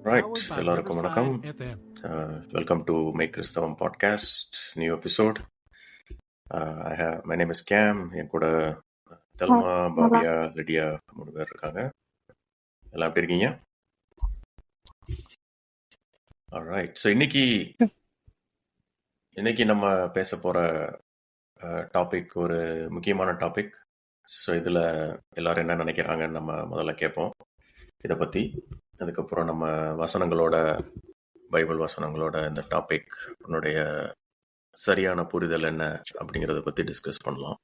Right, எல்லாருக்கும் வணக்கம். Welcome to Make Christavam podcast, new episode. My name is Cam. என் கூட Thelma, பாபியா, Lydia 3 பேர் இருக்காங்க. எல்லாம் எப்படி இருக்கீங்க? Alright, so இன்னைக்கு நம்ம பேச போற டாபிக் ஒரு முக்கியமான டாபிக். ஸோ இதில் எல்லாரும் என்ன நினைக்கிறாங்கன்னு நம்ம முதல்ல கேட்போம் இதை பற்றி. அதுக்கப்புறம் நம்ம பைபிள் வசனங்களோட இந்த டாபிக் உன்னுடைய சரியான புரிதல் என்ன அப்படிங்கிறத பற்றி டிஸ்கஸ் பண்ணலாம்.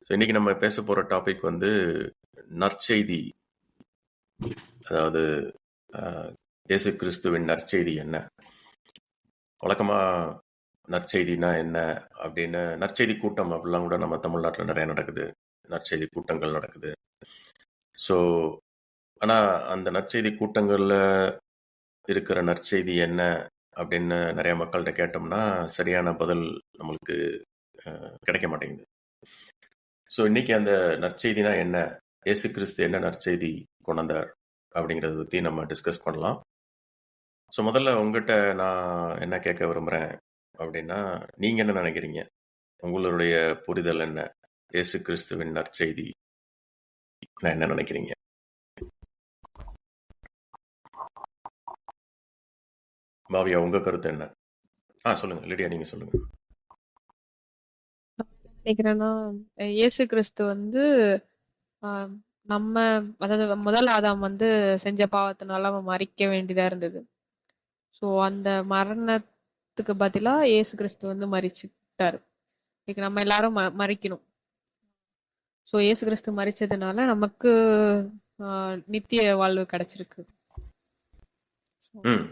ஸோ இன்றைக்கி நம்ம பேச போகிற டாபிக் வந்து நற்செய்தி, அதாவது இயேசு கிறிஸ்துவின் நற்செய்தி என்ன. வழக்கமாக நற்செய்தினா என்ன அப்படின்னு நற்செய்தி கூட்டம் அப்படிலாம் கூட நம்ம தமிழ்நாட்டில் நிறைய நடக்குது, நற்செய்தி கூட்டங்கள் நடக்குது. ஸோ ஆனால் அந்த நற்செய்தி கூட்டங்களில் இருக்கிற நற்செய்தி என்ன அப்படின்னு நிறைய மக்கள்கிட்ட கேட்டோம்னா சரியான பதில் நம்மளுக்கு கிடைக்க மாட்டேங்குது. ஸோ இன்னைக்கு அந்த நற்செய்தினா என்ன, இயேசு கிறிஸ்து என்ன நற்செய்தி கொண்டாந்தார் அப்படிங்கிறத பற்றி நம்ம டிஸ்கஸ் பண்ணலாம். ஸோ முதல்ல உங்ககிட்ட நான் என்ன கேட்க விரும்புகிறேன் அப்படின்னா, நீங்கள் என்ன நினைக்கிறீங்க? உங்களுடைய புரிதல் என்ன? இயேசு கிறிஸ்துவின் நற்செய்தி நான் என்ன நினைக்கிறீங்க? பாவியா, உங்க கருத்து என்ன? சொல்லுங்க. லிடியா, நீங்க சொல்லுங்க. நினைக்கிறேன்னா, இயேசு கிறிஸ்து வந்து நம்ம, அதாவது முதல் ஆதாம் வந்து செஞ்ச பாவத்தினால அவன் மறிக்க வேண்டியதா இருந்தது. ஸோ அந்த மரணத்துக்கு பதிலா இயேசு கிறிஸ்து வந்து மறிச்சுட்டாரு. நம்ம எல்லாரும் மறிக்கணும். ஸோ இயேசு கிறிஸ்து மறிச்சதுனால நமக்கு நித்திய வாழ்வு கிடைச்சிருக்கு.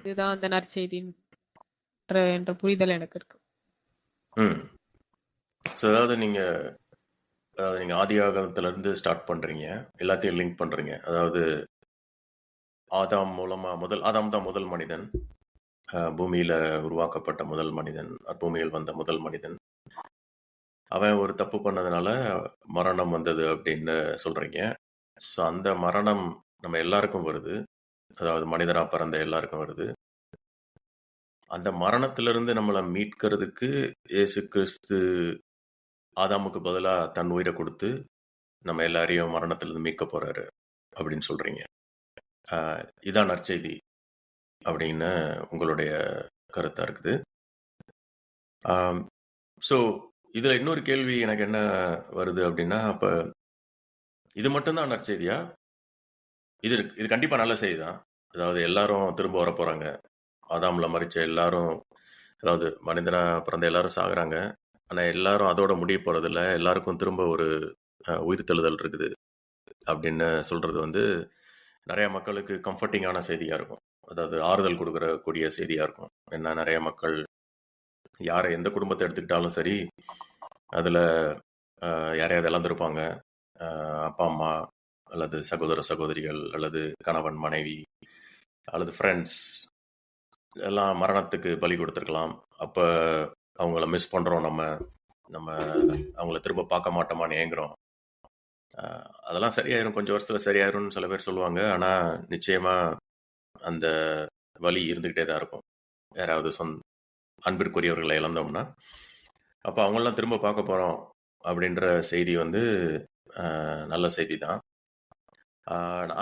இதுதான் அந்த நற்செய்தி என்ற புரிதல் எனக்கு இருக்கு. அதாவது நீங்க ஆதியாகமத்துல இருந்து ஸ்டார்ட் பண்றீங்க, எல்லாத்தையும் லிங்க் பண்றீங்க. அதாவது ஆதாம் மூலமா, ஆதாம் தான் முதல் மனிதன், பூமியில உருவாக்கப்பட்ட முதல் மனிதன், பூமியில் வந்த முதல் மனிதன். அவன் ஒரு தப்பு பண்ணதுனால மரணம் வந்தது அப்படின்னு சொல்றீங்க. ஸோ அந்த மரணம் நம்ம எல்லாருக்கும் வருது, அதாவது மனிதனா பிறந்த எல்லாருக்கும் வருது. அந்த மரணத்திலிருந்து நம்மளை மீட்கிறதுக்கு இயேசு கிறிஸ்து ஆதாமுக்கு பதிலா தன் உயிரை கொடுத்து நம்ம எல்லாரையும் மரணத்திலிருந்து மீட்க போறாரு அப்படின்னு சொல்றீங்க. இதான் நற்செய்தி அப்படின்னு உங்களுடைய கருத்தா இருக்குது. ஸோ இதுல இன்னொரு கேள்வி எனக்கு என்ன வருது அப்படின்னா, அப்ப இது மட்டும்தான் நற்செய்தியா? இது கண்டிப்பா நல்ல செய்தி தான். அதாவது எல்லாரும் திரும்ப வர போறாங்க, ஆதாம்ல மறிச்ச எல்லாரும், அதாவது மனிதனா பிறந்த எல்லாரும் சாகுறாங்க, ஆனா எல்லாரும் அதோட முடிய போறது இல்லை, எல்லாருக்கும் திரும்ப ஒரு உயிர்த்தெழுதல் இருக்குது அப்படின்னு சொல்றது வந்து நிறைய மக்களுக்கு கம்ஃபர்டிங்கான செய்தியா இருக்கும். அதாவது ஆறுதல் கொடுக்கக்கூடிய செய்தியா இருக்கும். ஏன்னா நிறைய மக்கள் யாரை, எந்த குடும்பத்தை எடுத்துக்கிட்டாலும் சரி, அதுல யாரையாவது இழந்திருப்பாங்க, அப்பா அம்மா அல்லது சகோதர சகோதரிகள் அல்லது கணவன் மனைவி அல்லது ஃப்ரெண்ட்ஸ் எல்லாம் மரணத்துக்கு பலி கொடுத்துருக்கலாம். அப்ப அவங்கள மிஸ் பண்றோம், நம்ம அவங்கள திரும்ப பார்க்க மாட்டோமான்னு ஏங்குறோம். அதெல்லாம் சரியாயிரும், கொஞ்சம் வருஷத்துல சரியாயிரும்னு சில பேர் சொல்லுவாங்க. ஆனா நிச்சயமா அந்த வலி இருந்துகிட்டே தான் இருக்கும். யாராவது அன்பிற்குரியவர்களை இழந்தோம்னா அப்ப அவங்களெல்லாம் திரும்ப பார்க்க போறோம் அப்படின்ற செய்தி வந்து நல்ல செய்தி தான்.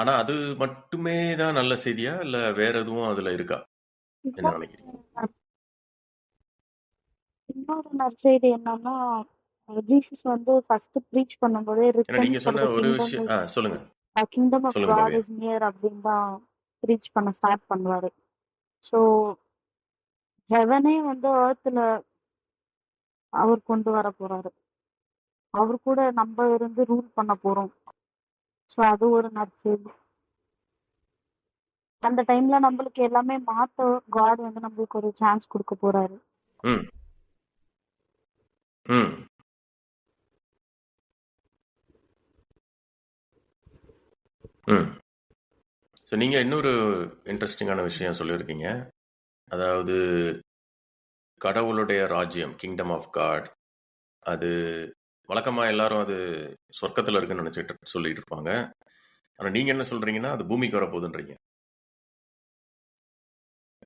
ஆனா அது மட்டுமே தான் நல்ல செய்தியா, இல்ல வேற எதுவும் அதுல இருக்கா? என்ன நினைக்கிறீங்க? இன்னொரு நற்செய்தி என்னன்னா, ஜீசஸ் வந்து ஃபர்ஸ்ட் ப்ரீச் பண்ணும்போதே நீங்க சொன்ன ஒரு விஷயம் சொல்லுங்க. Kingdom of God is near அப்படின்னு தான் ப்ரீச் பண்ண ஸ்டார்ட் பண்ணுவாரு. ஸோ ஹெவனே வந்து எர்த்ல அவர் கொண்டு வர போறாரு, அவர் கூட நம்ம இருந்து ரூல் பண்ண போறோம். ஸோ அது ஒரு நற்செய்தி. அந்த டைம்ல நம்மளுக்கு எல்லாமே மாத்த காட் வந்து நம்மளுக்கு ஒரு சான்ஸ் கொடுக்க போறாரு. ஸோ நீங்கள் இன்னொரு இன்ட்ரெஸ்டிங்கான விஷயம் சொல்லியிருக்கீங்க. அதாவது கடவுளுடைய ராஜ்யம், கிங்டம் ஆஃப் காட், அது வழக்கமாக எல்லாரும் அது சொர்க்கத்தில் இருக்குன்னு நினச்சிட்டு சொல்லிட்டு இருப்பாங்க. ஆனால் நீங்கள் என்ன சொல்கிறீங்கன்னா அது பூமிக்கு வரப்போகுதுன்றீங்க.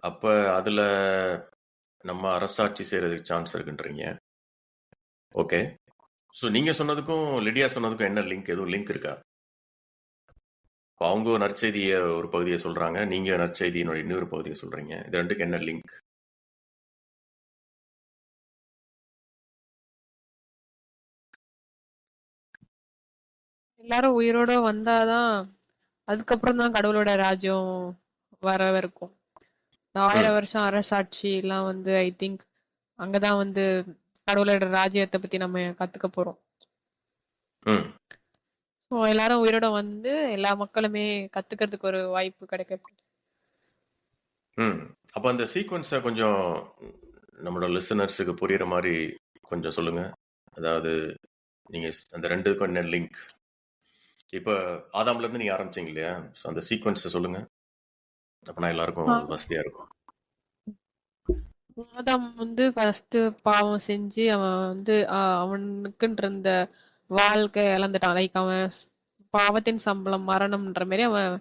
அப்ப அதுல நம்ம அரசாட்சி செய்யறதுக்கு சான்ஸ் இருக்குன்றீங்க. ஓகே. ஸோ நீங்க சொன்னதுக்கும் லிடியா சொன்னதுக்கும் என்ன லிங்க்? எதுவும் லிங்க் இருக்கா? அவங்க நற்செய்திய ஒரு பகுதியை சொல்றாங்க, நீங்க நற்செய்தியினுடைய இன்னொரு பகுதியை சொல்றீங்க. இது ரெண்டுக்கு என்ன லிங்க்? எல்லாரும் உயிரோட வந்தாதான் அதுக்கப்புறம் தான் கடவுளோட ராஜ்யம் வரவிருக்கும். இந்த 1000 ம் வருஷம் அரசாட்சி எல்லாம் வந்து ஐ திங்க் அங்கதான் வந்து கடவுளோட ராஜ்யத்தை பத்தி நம்ம கத்துக்க போறோம். ம் ஸோ எல்லாரும் உயிரோட வந்து எல்லா மக்களுமே கத்துக்கிறதுக்கு ஒரு வாய்ப்பு கிடைக்கும். ம் அப்போ அந்த சீக்வன்ஸை கொஞ்சம் நம்மளோட லிசனர்ஸுக்கு புரியுற மாதிரி கொஞ்சம் சொல்லுங்க. அதாவது நீங்க அந்த ரெண்டுக்கும் என்ன லிங்க்? இப்போ ஆதாம்ல இருந்து நீங்க ஆரம்பிச்சீங்க இல்லையா? ஸோ அந்த சீக்வன்ஸை சொல்லுங்க. அப்பனா எல்லாருக்கும் வசதியா இருக்கும். ஆதாம் வந்து ஃபர்ஸ்ட் பாவம் செஞ்சு அவன் வந்து அவனுக்குன்ற இருந்த வாழ்க்கை இழந்துட்டான். லைக் அவன் பாவத்தின் சம்பளம் மரணம்ன்ற மாதிரி அவன்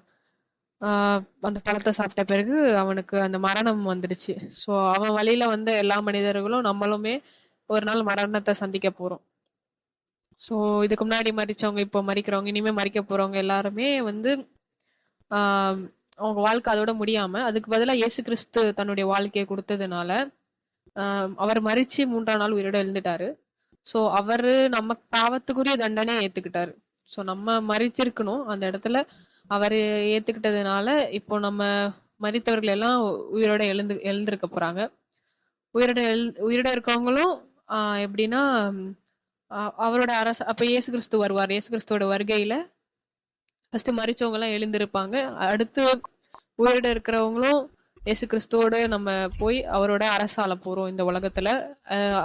அந்த பழத்தை சாப்பிட்ட பிறகு அவனுக்கு அந்த மரணம் வந்துடுச்சு. ஸோ அவன் வழியில வந்த எல்லா மனிதர்களும் நம்மளுமே ஒரு நாள் மரணத்தை சந்திக்க போறோம். ஸோ இதுக்கு முன்னாடி மரிச்சவங்க, இப்போ மரிக்கிறவங்க, இனிமே மரிக்க போறவங்க எல்லாருமே வந்து ஆஹ் அவங்க வாழ்க்கை அதோட முடியாம அதுக்கு பதிலா இயேசு கிறிஸ்து தன்னுடைய வாழ்க்கையை கொடுத்ததுனால அவர் மரிச்சு 3ஆம் நாள் உயிரோட எழுந்துட்டாரு. ஸோ அவரு நம்ம பாவத்துக்குரிய தண்டனையை ஏத்துக்கிட்டாரு. ஸோ நம்ம மரிச்சிருக்கணும் அந்த இடத்துல, அவரு ஏத்துக்கிட்டதுனால இப்போ நம்ம மரித்தவர்கள் எல்லாம் உயிரோட எழுந்திருக்க போறாங்க. உயிரோட இருக்கவங்களும் எப்படின்னா அவரோட அப்ப இயேசு கிறிஸ்து வருவார். இயேசு கிறிஸ்துவோட வருகையில ஃபர்ஸ்ட் மரிச்சவங்க எல்லாம் எழுந்திருப்பாங்க. அடுத்து உயிரோட இருக்கிறவங்களும் இயேசு கிறிஸ்துவோட நம்ம போய் அவரோட அரசால போறோம் இந்த உலகத்துல.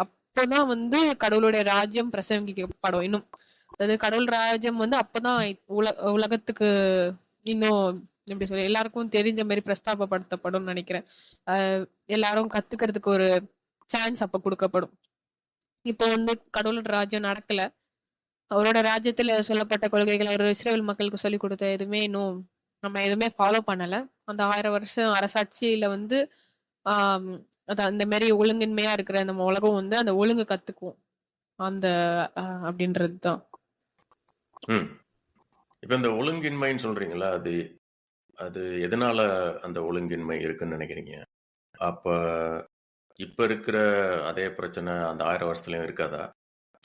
அப்பதான் வந்து கடவுளுடைய ராஜ்யம் பிரசங்கிக்கப்படும். இன்னும் அதாவது கடவுள் ராஜ்யம் வந்து அப்பதான் உலகத்துக்கு இன்னும் எப்படி சொல்ல எல்லாருக்கும் தெரிஞ்ச மாதிரி பிரஸ்தாபப்படுத்தப்படும் நினைக்கிறேன். எல்லாரும் கத்துக்கிறதுக்கு ஒரு சான்ஸ் அப்ப கொடுக்கப்படும். இப்போ வந்து கடவுளோட ராஜ்யம் நடக்கல. அவரோட ராஜ்யத்துல சொல்லப்பட்ட கொள்கைகள் அவர் இஸ்ரேல் மக்களுக்கு சொல்லி கொடுத்த எதுவுமே இன்னும் நம்ம எதுவுமே ஃபாலோ பண்ணல. அந்த 1000 வருஷம் அரசாட்சியில வந்து அதான் இந்த மாதிரி ஒழுங்கின்மையா இருக்கிற நம்ம உலகம் வந்து அந்த ஒழுங்கு கத்துக்குவோம் அந்த அப்படின்றதுதான். இப்ப இந்த ஒழுங்கின்மைன்னு சொல்றீங்களா, அது அது எதனால அந்த ஒழுங்கின்மை இருக்குன்னு நினைக்கிறீங்க? அப்ப இப்ப இருக்கிற அதே பிரச்சனை அந்த 1000 வருஷத்துலயும் இருக்காதா?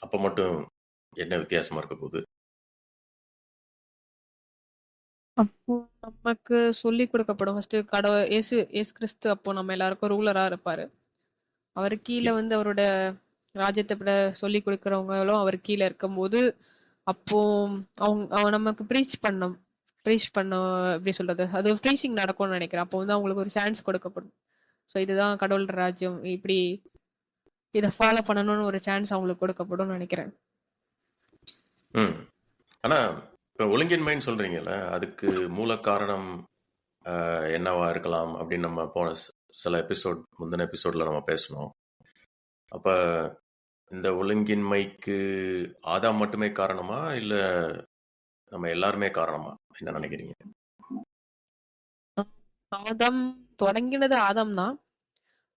அப்ப மட்டும் என்ன வித்தியாசமா இருக்க போகுது? அப்போ நமக்கு சொல்லி கொடுக்கப்படும் ஃபர்ஸ்ட் கடவுள் இயேசு கிறிஸ்து அப்போ நம்ம எல்லாருக்கும் ரூலரா இருப்பாரு. அவர் கீழே வந்து அவரோட ராஜ்யத்தை விட சொல்லி கொடுக்கறவங்களும் அவர் கீழே இருக்கும்போது அப்போ அவன் நமக்கு ப்ரீச் பண்ண எப்படி சொல்றது, அது ப்ரீச்சிங் நடக்கும்னு நினைக்கிறேன். அப்போ வந்து அவங்களுக்கு ஒரு சான்ஸ் கொடுக்கப்படும். ஸோ இதுதான் கடவுள் ராஜ்யம், இப்படி இதை ஃபாலோ பண்ணணும்னு ஒரு சான்ஸ் அவங்களுக்கு கொடுக்கப்படும் நினைக்கிறேன். ஆனா இப்ப ஒழுங்கின்மைன்னு சொல்றீங்கல்ல, அதுக்கு மூல காரணம் என்னவா இருக்கலாம் அப்படின்னு நம்ம போன சில முந்தின எபிசோட்ல நம்ம பேசணும். அப்ப இந்த ஒழுங்கின்மைக்கு ஆதாம் மட்டுமே காரணமா, இல்ல நம்ம எல்லாருமே காரணமா? என்ன நினைக்கிறீங்க? ஆதாம் தொடங்கினது ஆதாம் தான்.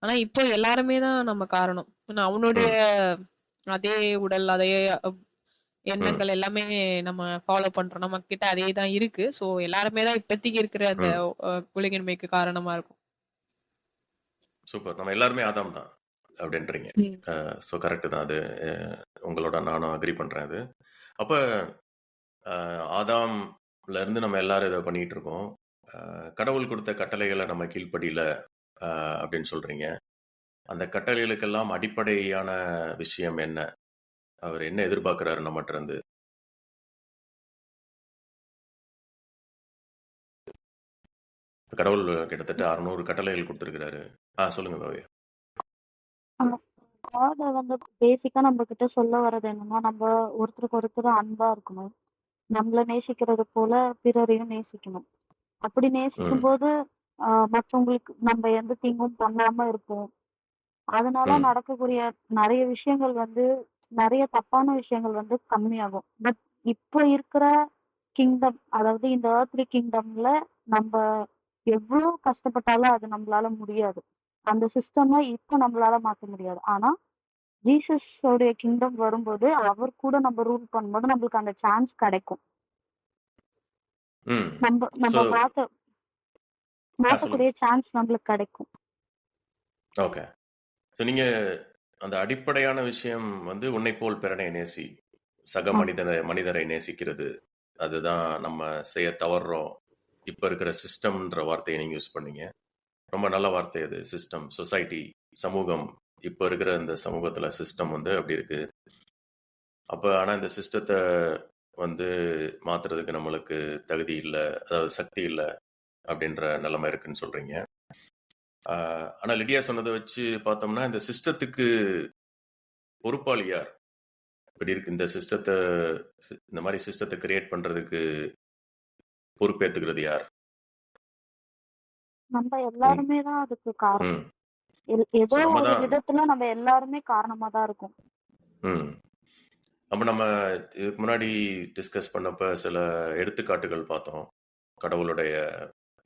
ஆனா இப்போ எல்லாருமே தான் நம்ம காரணம். அவனுடைய அதே உடல், அதே எண்ணங்கள் எல்லாமே நம்ம ஃபாலோ பண்றோம். நம்ம கிட்ட அதே தான் இருக்கு. சோ எல்லாருமே தான் இப்போதைக்கு இருக்கிற அந்த ஒழுங்கின்மைக்கு காரணமா இருக்கும். சூப்பர். நம்ம எல்லாருமே ஆதாம் தான் அப்படின்றீங்க. ஸோ கரெக்டு தான். அது உங்களோட நானும் அக்ரி பண்றேன். அது அப்ப ஆதாம்ல இருந்து நம்ம எல்லாரும் இதை பண்ணிட்டு இருக்கோம். கடவுள் கொடுத்த கட்டளைகளை நம்ம கீழ்ப்படியில அப்படின்னு சொல்றீங்க. அந்த கட்டளைகளுக்கெல்லாம் அடிப்படையான விஷயம் என்ன? அவர் என்ன எதிர்பார்க்கிறாரு நம்மகிட்ட இருந்து? கடவுள் கிட்டத்தட்ட 600 கட்டளைகள் கொடுத்திருக்கிறாரு. சொல்லுங்க பாவியா. வந்து பேசிக்கா நம்ம கிட்ட சொல்ல வர்றது என்னன்னா, நம்ம ஒருத்தருக்கு ஒருத்தர் அன்பா இருக்கணும். நம்மள நேசிக்கிறது போல பிறரையும் நேசிக்கணும். அப்படி நேசிக்கும் போது மற்றவங்களுக்கு நம்ம எந்த தீங்கும் பண்ணாம இருப்போம். அதனால நடக்கக்கூடிய நிறைய விஷயங்கள் வந்து நிறைய தப்பான விஷயங்கள் வந்து கம்மியாகும். பட் இப்ப இருக்கிற கிங்டம், அதாவது இந்த earthly கிங்டம்ல நம்ம எவ்வளவு கஷ்டப்பட்டாலும் அது நம்மளால முடியாது. அந்த சிஸ்டமை இப்ப நம்மளால மாத்த முடியாது. ஆனா ஜீசஸ் உடைய கிங்டம் வரும்போது அவர் கூட நம்ம ரூல் பண்ணும்போது நம்மளுக்கு அந்த சான்ஸ் கிடைக்கும். ம் நம்ம ஸோ நம்ம சொல்லுங்க. மாத்தக்கூடிய சான்ஸ் நம்மளுக்கு கிடைக்கும். ஓகே. ஸோ நீங்கள் அந்த அடிப்படையான விஷயம் வந்து உன்னை போல் பிறனை நேசி, சக மனிதரை நேசிக்கிறது. அதுதான் நம்ம செய்ய தவறுறோம். இப்போ இருக்கிற சிஸ்டம்ன்ற வார்த்தையை நீங்கள் யூஸ் பண்ணீங்க. ரொம்ப நல்ல வார்த்தை அது. சிஸ்டம், சொசைட்டி, சமூகம். இப்போ இருக்கிற இந்த சமூகத்தில் சிஸ்டம் வந்து அப்படி இருக்கு. அப்போ ஆனால் இந்த சிஸ்டத்தை வந்து மாற்றுறதுக்கு நம்மளுக்கு தகுதி இல்லை, அதாவது சக்தி இல்லை அப்படின்ற நிலைமை இருக்குன்னு சொல்கிறீங்க. ஆனால் லிடியா சொன்னதை வச்சு பார்த்தோம்னா இந்த சிஸ்டத்துக்கு பொறுப்பாளி யார்? இப்படி இருக்கு இந்த சிஸ்டத்தை, இந்த மாதிரி சிஸ்டத்தை கிரியேட் பண்ணுறதுக்கு பொறுப்பேற்றுக்கிறது யார்? நம்ம எல்லாருமே தான் அதுக்கு காரணம். ஏதோ ஒரு விதத்துல நம்ம எல்லாருமே காரணமா தான் இருக்கும். அப்ப நம்ம இதுக்கு முன்னாடி டிஸ்கஸ் பண்ணப்ப சில எடுத்துக்காட்டுகள் பார்த்தோம். கடவுளுடைய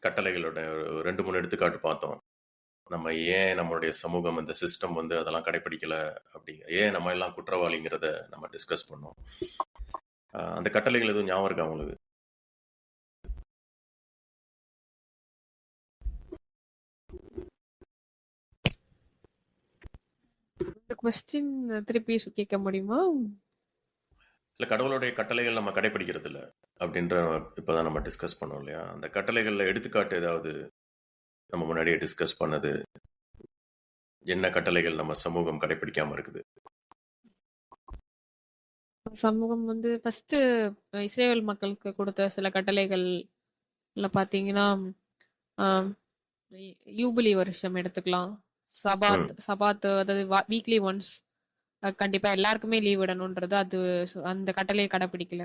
கட்டளைகளோட 2-3 எடுத்துக்காட்டு பார்த்தோம். நம்ம ஏன் நம்மளுடைய சமூகம் இந்த சிஸ்டம் வந்து அதெல்லாம் கடைபிடிக்கல, அப்படி ஏன் நம்ம எல்லாம் குற்றவாளிங்கிறத நம்ம டிஸ்கஸ் பண்ணோம். அந்த கட்டளைகள் எதுவும் ஞாபகம் இருக்கா உங்களுக்கு? இந்த क्वेश्चन திருப்பி கேட்க முடியுமா? இல்ல, கடவுளுடைய கட்டளைகள் நம்ம கடைபிடிக்கிறது இல்ல அப்படின்ற இப்பதான் நம்ம டிஸ்கஸ் பண்ணோம் இல்லையா? அந்த கட்டளைகள்ல எடுத்துக்காட்டு ஏதாவது நம்ம முன்னாடியே டிஸ்கஸ் பண்ணது, என்ன கட்டளைகள் நம்ம சமூகம் கடைபிடிக்காம இருக்குது? சமூகம் வந்து ஃபர்ஸ்ட் இஸ்ரேல் மக்களுக்கு கொடுத்த சில கட்டளைகள்ல பாத்தீங்கன்னா யூபிலி வருஷம் எடுத்துக்கலாம். சபாத் அதாவது வீக்லி ஒன்ஸ் கண்டிப்பா எல்லாருக்குமே லீவ் விடணும்ன்றது அது அந்த கட்டளையை கடைபிடிக்கல.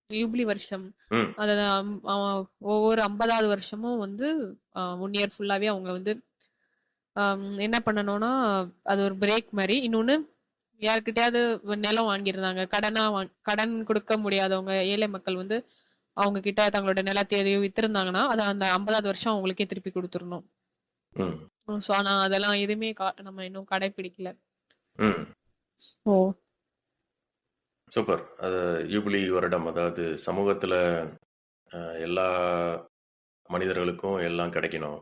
யூபிலி வருஷம் அதாவது ஒவ்வொரு 50வது வருஷமும் வந்து 1 இயர் ஃபுல்லாவே அவங்க வந்து என்ன பண்ணணும்னா அது ஒரு பிரேக் மாதிரி. இன்னொன்னு யாருக்கிட்டையாவது நிலம் வாங்கியிருந்தாங்க, கடன் கொடுக்க முடியாதவங்க, ஏழை மக்கள் வந்து அவங்க கிட்ட தங்களோட நிலத்தை எதையோ வித்திருந்தாங்கன்னா அதை அந்த 50வது வருஷம் அவங்களுக்கே திருப்பி கொடுத்துடணும். சோ ஆனா அதெல்லாம் எதுவுமே நம்ம இன்னும் கடைபிடிக்கல. சூப்பர். அது யூபிலி வருடம், அதாவது சமூகத்துல எல்லா மனிதர்களுக்கும் எல்லாம் கிடைக்கணும்.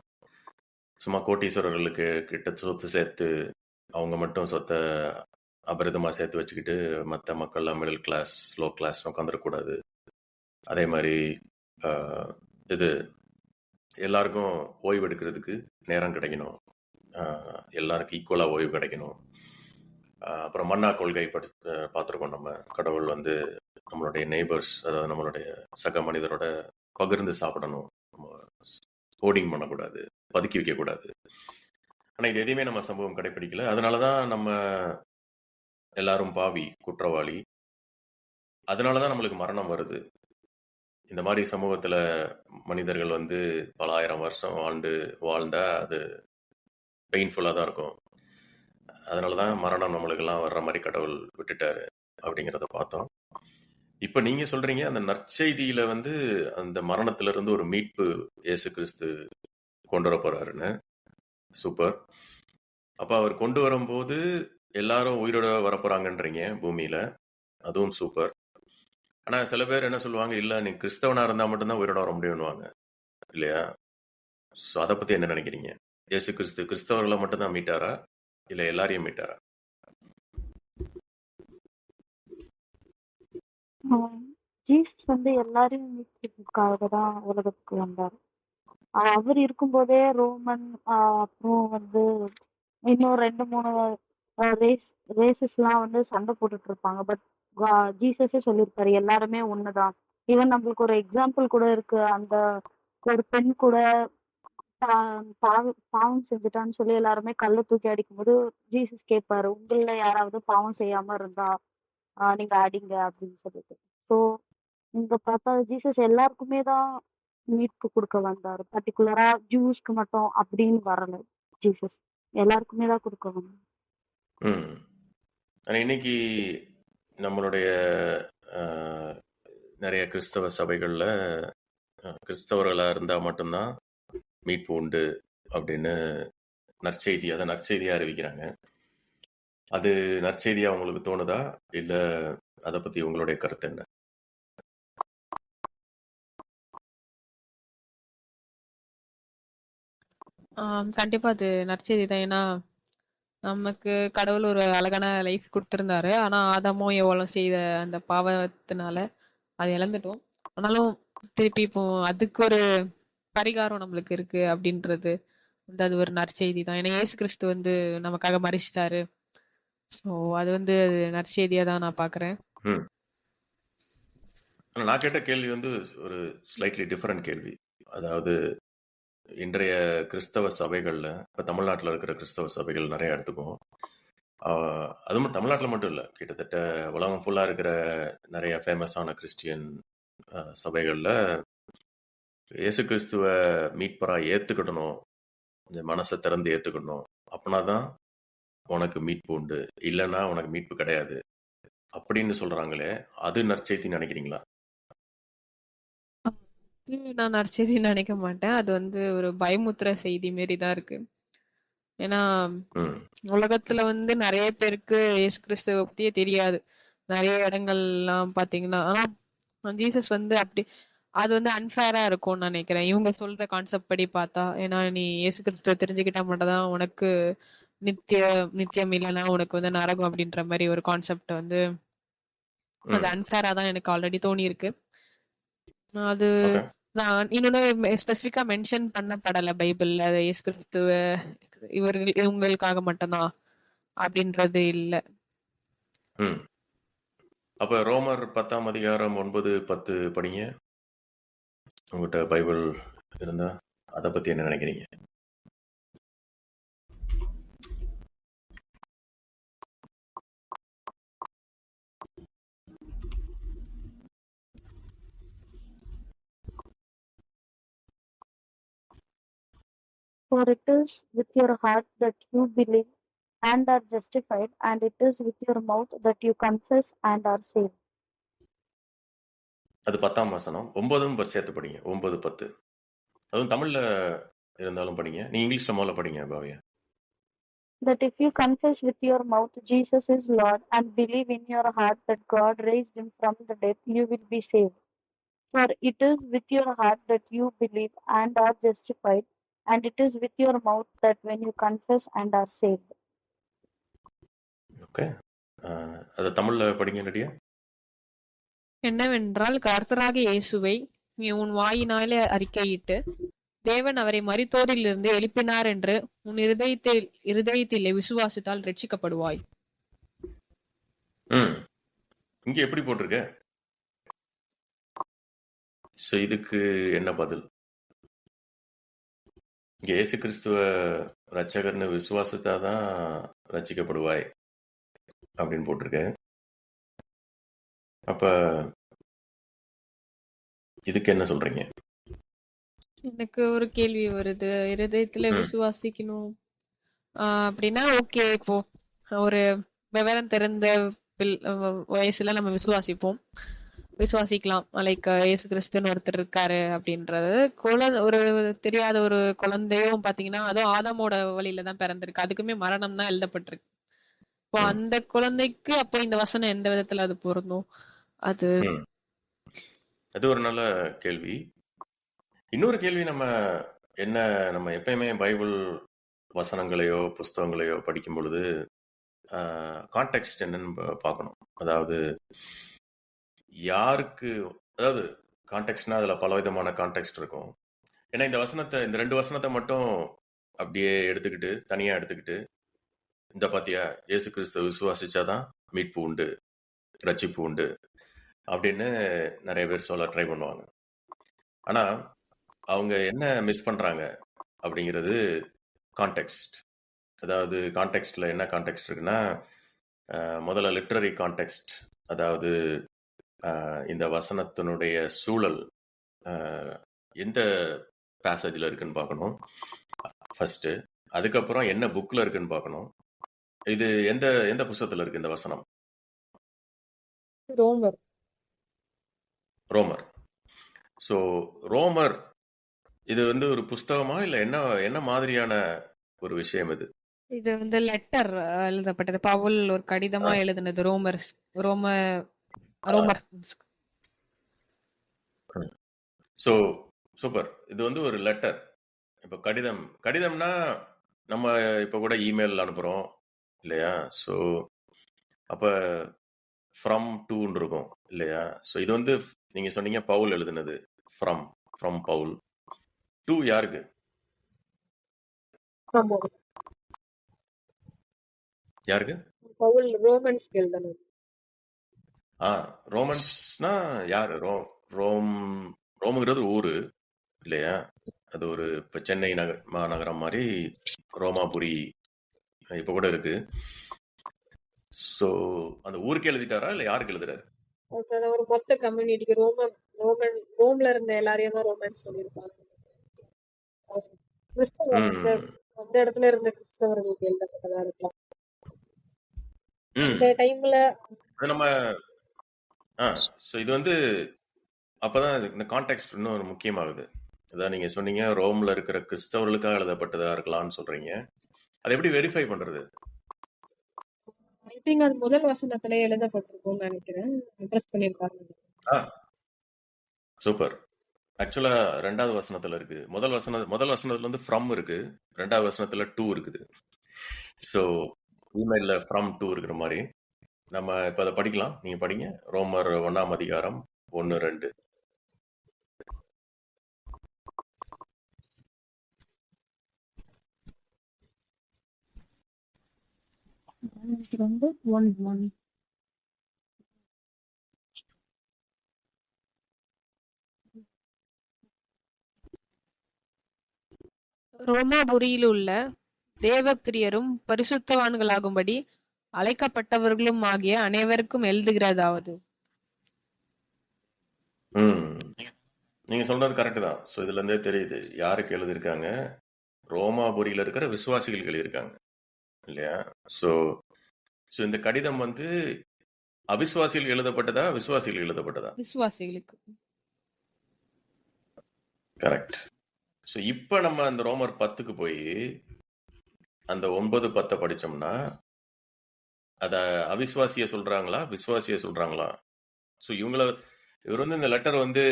சும்மா கோட்டீஸ்வரர்களுக்கு கிட்ட சொத்து சேர்த்து அவங்க மட்டும் சொத்தை அபரிதமாக சேர்த்து வச்சுக்கிட்டு மற்ற மக்கள்லாம் மிடில் கிளாஸ், லோ கிளாஸ் உட்காந்துடக்கூடாது. அதே மாதிரி இது எல்லாருக்கும் ஓய்வு எடுக்கிறதுக்கு நேரம் கிடைக்கணும், எல்லாருக்கும் ஈக்குவலாக ஓய்வு கிடைக்கணும். அப்புறம் மன்னா கொள்கை பார்த்துருக்கோம். நம்ம கடவுள் வந்து நம்மளுடைய நெய்பர்ஸ், அதாவது நம்மளுடைய சக மனிதரோட பகிர்ந்து சாப்பிடணும், கோடிங் பண்ணக்கூடாது, பதுக்கி வைக்கக்கூடாது. ஆனால் இது எதையுமே நம்ம சமூகம் கடைபிடிக்கல. அதனால தான் நம்ம எல்லாரும் பாவி, குற்றவாளி. அதனால தான் நம்மளுக்கு மரணம் வருது. இந்த மாதிரி சமூகத்தில் மனிதர்கள் வந்து பல 1000 வருஷம் வாழ்ந்தா அது பெயின்ஃபுல்லாக தான் இருக்கும். அதனால தான் மரணம் நம்மளுக்கெல்லாம் வர்ற மாதிரி கடவுள் விட்டுட்டாரு அப்படிங்கிறத பார்த்தோம். இப்போ நீங்கள் சொல்கிறீங்க அந்த நற்செய்தியில் வந்து அந்த மரணத்திலிருந்து ஒரு மீட்பு இயேசு கிறிஸ்து கொண்டு வர போகிறாருன்னு. சூப்பர். அப்போ அவர் கொண்டு வரும்போது எல்லாரும் உயிரோட வரப்போகிறாங்கன்றீங்க பூமியில், அதுவும் சூப்பர். ஆனால் சில பேர் என்ன சொல்லுவாங்க, இல்லை நீ கிறிஸ்தவனாக இருந்தால் மட்டும்தான் உயிரோட வர முடியும்னுவாங்க இல்லையா? ஸோ அதை பற்றி என்ன நினைக்கிறீங்க? இயேசு கிறிஸ்து கிறிஸ்தவர்களை மட்டும்தான் மீட்டாரா, இல்லை எல்லாரையும் மீட்டாரா? ஜீசஸ் வந்து எல்லாரையும் மீட்கிறதுக்காக தான் உலகத்துக்கு வந்தார். அவர் இருக்கும்போதே ரோமன் அப்புறம் வந்து இன்னும் 2-3 ரேசஸ் எல்லாம் வந்து சண்டை போட்டுட்டு இருப்பாங்க. பட் ஜீசஸே சொல்லியிருப்பாரு எல்லாருமே ஒண்ணுதான். ஈவன் நம்மளுக்கு ஒரு எக்ஸாம்பிள் கூட இருக்கு. அந்த ஒரு பெண் கூட பாவம் செஞ்சுட்டான்னு சொல்லி எல்லாருமே கல்லை தூக்கி அடிக்கும்போது ஜீசஸ் கேட்பாரு, உங்கள யாராவது பாவம் செய்யாம இருந்தா நீங்க அடிங்க அப்படின்னு சொல்லிட்டு. ஸோ இங்க பார்த்தா ஜீசஸ் எல்லாருக்குமே தான் மீட்பு கொடுக்க வந்தாரு. பர்டிகுலரா ஜூஸ்க்கு மட்டும் அப்படின்னு வரல. ஜீசஸ் எல்லாருக்குமே தான் கொடுக்க வந்தாரு. இன்னைக்கு நம்மளுடைய நிறைய கிறிஸ்தவ சபைகள்ல கிறிஸ்தவர்களா இருந்தா மட்டும்தான் மீட்பு உண்டு அப்படின்னு அதை நற்செய்தியா அறிவிக்கிறாங்க. அது நற்செய்தியா உங்களுக்கு தோணுதா? இல்ல அதை பத்தி உங்களுடைய கருத்து என்ன? கண்டிப்பா அது நற்செய்தி தான். ஏன்னா நமக்கு கடவுள் ஒரு அழகான லைஃப் கொடுத்திருந்தாரு. ஆனா ஆதாமும் எவ்வளவு செய்த அந்த பாவத்தினால அதை இழந்துட்டோம். ஆனாலும் திருப்பி இப்போ அதுக்கு ஒரு பரிகாரம் நம்மளுக்கு இருக்கு அப்படின்றது வந்து அது ஒரு நற்செய்தி தான். ஏன்னா இயேசு கிறிஸ்து வந்து நமக்காக மரிச்சிட்டாரு. ஸோ அது வந்து அது நற்செய்தியா தான் நான் பாக்குறேன். ம். ஆனா நான் கேட்ட கேள்வி வந்து ஒரு ஸ்லைட்லி டிஃபரெண்ட் கேள்வி. அதாவது இன்றைய கிறிஸ்தவ சபைகள்ல, இப்ப தமிழ்நாட்டுல இருக்கிற கிறிஸ்தவ சபைகள் நிறைய எடுத்துக்குவோம். அது மட்டும் தமிழ்நாட்டில் மட்டும் இல்லை, கிட்டத்தட்ட உலகம் ஃபுல்லா இருக்கிற நிறைய ஃபேமஸான கிறிஸ்டியன் சபைகள்ல இயேசு கிறிஸ்துவ மீட்பரா ஏத்துக்கிடணும், இந்த மனசை திறந்து ஏத்துக்கணும். அப்படின்னா தான் உனக்கு மீட்பு உண்டு, இல்லைன்னா உனக்கு மீட்பு கிடையாது அப்படின்னு சொல்றாங்களே, அது நற்செய்தின்னு நினைக்கிறீங்களா? நான் நற்செய்தின்னு நினைக்க மாட்டேன். அது வந்து ஒரு பயமுத்துற செய்தி மாரி தான் இருக்கு. ஏன்னா ம். உலகத்துல வந்து நிறைய பேருக்கு இயேசு கிறிஸ்துவ பத்தியே தெரியாது. நிறைய இடங்கள்லாம் பாத்தீங்கன்னா, ஆனா ஜீசஸ் வந்து அப்படி அது வந்து அன்ஃபேரா இருக்கும்னு நினைக்கிறேன். இவங்க சொல்ற கான்செப்ட் படி பார்த்தா. ஏன்னா நீ இயேசு கிறிஸ்துவ தெரிஞ்சுக்கிட்டா மட்டும் தான் உனக்கு நித்திய நித்தியம் இல்லைன்னா உனக்கு வந்து நரகம் அப்படின்ற மாதிரி ஒரு கான்செப்ட் வந்து அது ம். அன்ஃபேரா தான் எனக்கு ஆல்ரெடி தோணி இருக்கு. அது ஓகே. நான் இன்னொன்னு ஸ்பெசிஃபிக்கா மென்ஷன் பண்ணப்படல பைபிள்ல. அது இயேசு கிறிஸ்துவ இவங்களுக்காக மட்டும்தான் அப்படின்றது இல்ல. ம். அப்ப ரோமர் 10ஆம் அதிகாரம் 9, 10 படிங்க. உங்ககிட்ட பைபிள் இருந்தா அதை பத்தி என்ன நினைக்கிறீங்க? For it is with your heart that you believe and are justified, and it is with your mouth that you confess and are saved. அது 10ஆம் வசனம். 9ம் சேர்த்து படிங்க. 9, 10. அதுவும் தமிழ்ல இருந்தாலும் படிங்க. நீ இங்கிலீஷ்ல முதல்ல படிங்க பாவியா. That if you confess with your mouth Jesus is Lord and believe in your heart that God raised him from the dead, you will be saved. For it is with your heart that you believe and are justified, and it is with your mouth that when you confess and are saved. Okay. அதை தமிழ்ல படிங்க ரெடியா? என்னவென்றால் கர்த்தராகிய இயேசுவை நீ உன் வாயினாலே அறிக்கையிட்டு தேவன் அவரை மரித்தோரிலிருந்து எழுப்பினார் என்று உன் இருதயத்திலே விசுவாசித்தால் ரட்சிக்கப்படுவாய். ம். இங்க எப்படி போட்டிருக்க? ஸோ இதுக்கு என்ன பதில்? இங்க இயேசு கிறிஸ்துவ ரட்சகர்னு விசுவாசத்தாதான் ரட்சிக்கப்படுவாய் அப்படின்னு போட்டிருக்க. அப்ப இதுக்கு என்ன சொல்றீங்க? எனக்கு ஒரு கேள்வி வருது. இருதயத்துல ம். விசுவாசிக்கணும் அப்படின்னா ஓகே. இப்போ ஒரு விவரம் தெரிந்த வயசுல நம்ம விசுவாசிக்கலாம். லைக் இயேசு கிறிஸ்துன்னு ஒருத்தர் இருக்காரு அப்படின்றது. ஒரு தெரியாத ஒரு குழந்தையும் பாத்தீங்கன்னா அதுவும் ஆதாமோட வழியில தான் பிறந்திருக்கு. அதுக்குமே மரணம் தான் எழுதப்பட்டிருக்கு. இப்போ ம். அந்த குழந்தைக்கு அப்போ இந்த வசனம் எந்த விதத்துல அது பொருந்தும்? அது ம். அது ஒரு நல்ல கேள்வி. இன்னொரு கேள்வி, நம்ம எப்பயுமே பைபிள் வசனங்களையோ புஸ்தகங்களையோ படிக்கும் பொழுது கான்டெக்ஸ்ட் என்னன்னு பார்க்கணும். அதாவது யாருக்கு, அதாவது கான்டெக்ஸ்ட்னா அதுல பலவிதமான கான்டெக்ஸ்ட் இருக்கும். ஏன்னா இந்த 2 வசனத்தை மட்டும் அப்படியே தனியா எடுத்துக்கிட்டு இந்த பாத்தியா இயேசு கிறிஸ்துவ விசுவாசிச்சாதான் மீட்பு உண்டு, ரட்சிப்பு உண்டு அப்படின்னு நிறைய பேர் சொல்ல ட்ரை பண்ணுவாங்க. ஆனா அவங்க என்ன மிஸ் பண்றாங்க அப்படிங்கிறது கான்டெக்ஸ்ட். அதாவது கான்டெக்ஸ்ட்ல என்ன கான்டெக்ஸ்ட் இருக்குன்னா, முதல்ல லிட்ரரி கான்டெக்ஸ்ட், அதாவது இந்த வசனத்தினுடைய சூழல் எந்த பேசேஜில் இருக்குன்னு பார்க்கணும் ஃபர்ஸ்ட். அதுக்கப்புறம் என்ன புக்கில் இருக்குன்னு பார்க்கணும். இது எந்த எந்த புஸ்தகத்தில் இருக்கு இந்த வசனம்? ரோமர். ஸோ ரோமர் இது வந்து ஒரு புஸ்தகமா இல்ல என்ன என்ன மாதிரியான ஒரு விஷயம் இது? இது வந்து லெட்டர் எழுதப்பட்டது. பவுல் ஒரு கடிதமா எழுதினது ரோம ரோமர்ஸ். So super. இது வந்து ஒரு லெட்டர். இப்போ கடிதம்னா நம்ம இப்போ கூட இமெயில் அனுப்புறோம் இல்லையா? ஸோ அப்ப ஃப்ரம் டூன்னு இருக்கும் இல்லையா? ஸோ இது வந்து நீங்க சொன்னீங்க பவுல் எழுதுனது. ஃப்ரம் ஃப்ரம் பவுல் டூ யாருக்கு? ஆமா, யாருக்கு? பவுல் ரோமன்ஸ்க்கு எழுதணும். ரோமன்ஸ்னா யாரு? ரோம் ரோமுங்கிறது ஊரு இல்லையா? அது ஒரு இப்போ சென்னை மாநகரம் மாதிரி ரோமாபுரி இப்போ கூட இருக்கு. ஸோ அந்த ஊருக்கு எழுதிட்டாரா இல்லை யாருக்கு எழுதுறாரு? அது ஒரு மொத்த கம்யூனிட்டிக்கு ரோம்ல இருந்த எல்லாரையும் தான் ரோமன்ஸ் சொல்லியிருப்பாங்க. கிறிஸ்தவர் அந்த இடத்துல இருந்த கிறிஸ்தவர்களுக்கு எழுதப்பட்டதா இருக்கலாம். அந்த டைம்ல நம்ம ஸோ இது வந்து அப்பதான் இந்த கான்டெக்ட் இன்னும் முக்கியமாகுது. அதான் நீங்க சொன்னீங்க ரோம்ல இருக்கிற கிறிஸ்தவர்களுக்காக எழுதப்பட்டதா இருக்கலாம்னு சொல்றீங்க. அதை எப்படி வெரிஃபை பண்றது? ஐ திங்க் அது முதல் வசனத்திலே எழுதப்பட்டிருக்கும்னு நினைக்கிறேன். அட்ரஸ் பண்ணியிருக்காங்க. சூப்பர். ஆக்சுவலா 2வது வசனத்துல இருக்கு. முதல் வசனத்துல வந்து ஃப்ரம் இருக்கு. 2வது வசனத்துல டூ இருக்குது. ஸோ இமெயில்ல ஃப்ரம் டூ இருக்கிற மாதிரி நம்ம இப்ப அதை படிக்கலாம். நீங்க படிங்க. ரோமர் 1ஆம் அதிகாரம் 1-2. ரோமாபுரியில் உள்ள தேவப்பிரியரும் பரிசுத்தவான்களாகும்படி அழைக்கப்பட்டவர்களும் ஆகிய அனைவருக்கும் எழுதுகிறதாவது. நீங்க சொல்றது கரெக்ட் தான். ஸோ இதுல இருந்தே தெரியுது யாருக்கு எழுதியிருக்காங்க. ரோமாபுரியில இருக்கிற விசுவாசிகளுக்கு எழுதியிருக்காங்க இல்லையா? ஸோ இந்த கடிதம் வந்து அவிசுவாசிகள் எழுதப்பட்டதா விசுவாசிகள் எழுதப்பட்டதா? விசுவாசிகளுக்கு. கரெக்ட். ஸோ இப்போ நம்ம அந்த ரோமர் 10க்கு போய் அந்த 9-10 படிச்சோம்னா அத அவிசுவாசிய சொல்றாங்களா விசுவாசிய சொல்றாங்களா? ஸோ இவர் வந்து இந்த லெட்டர் வந்து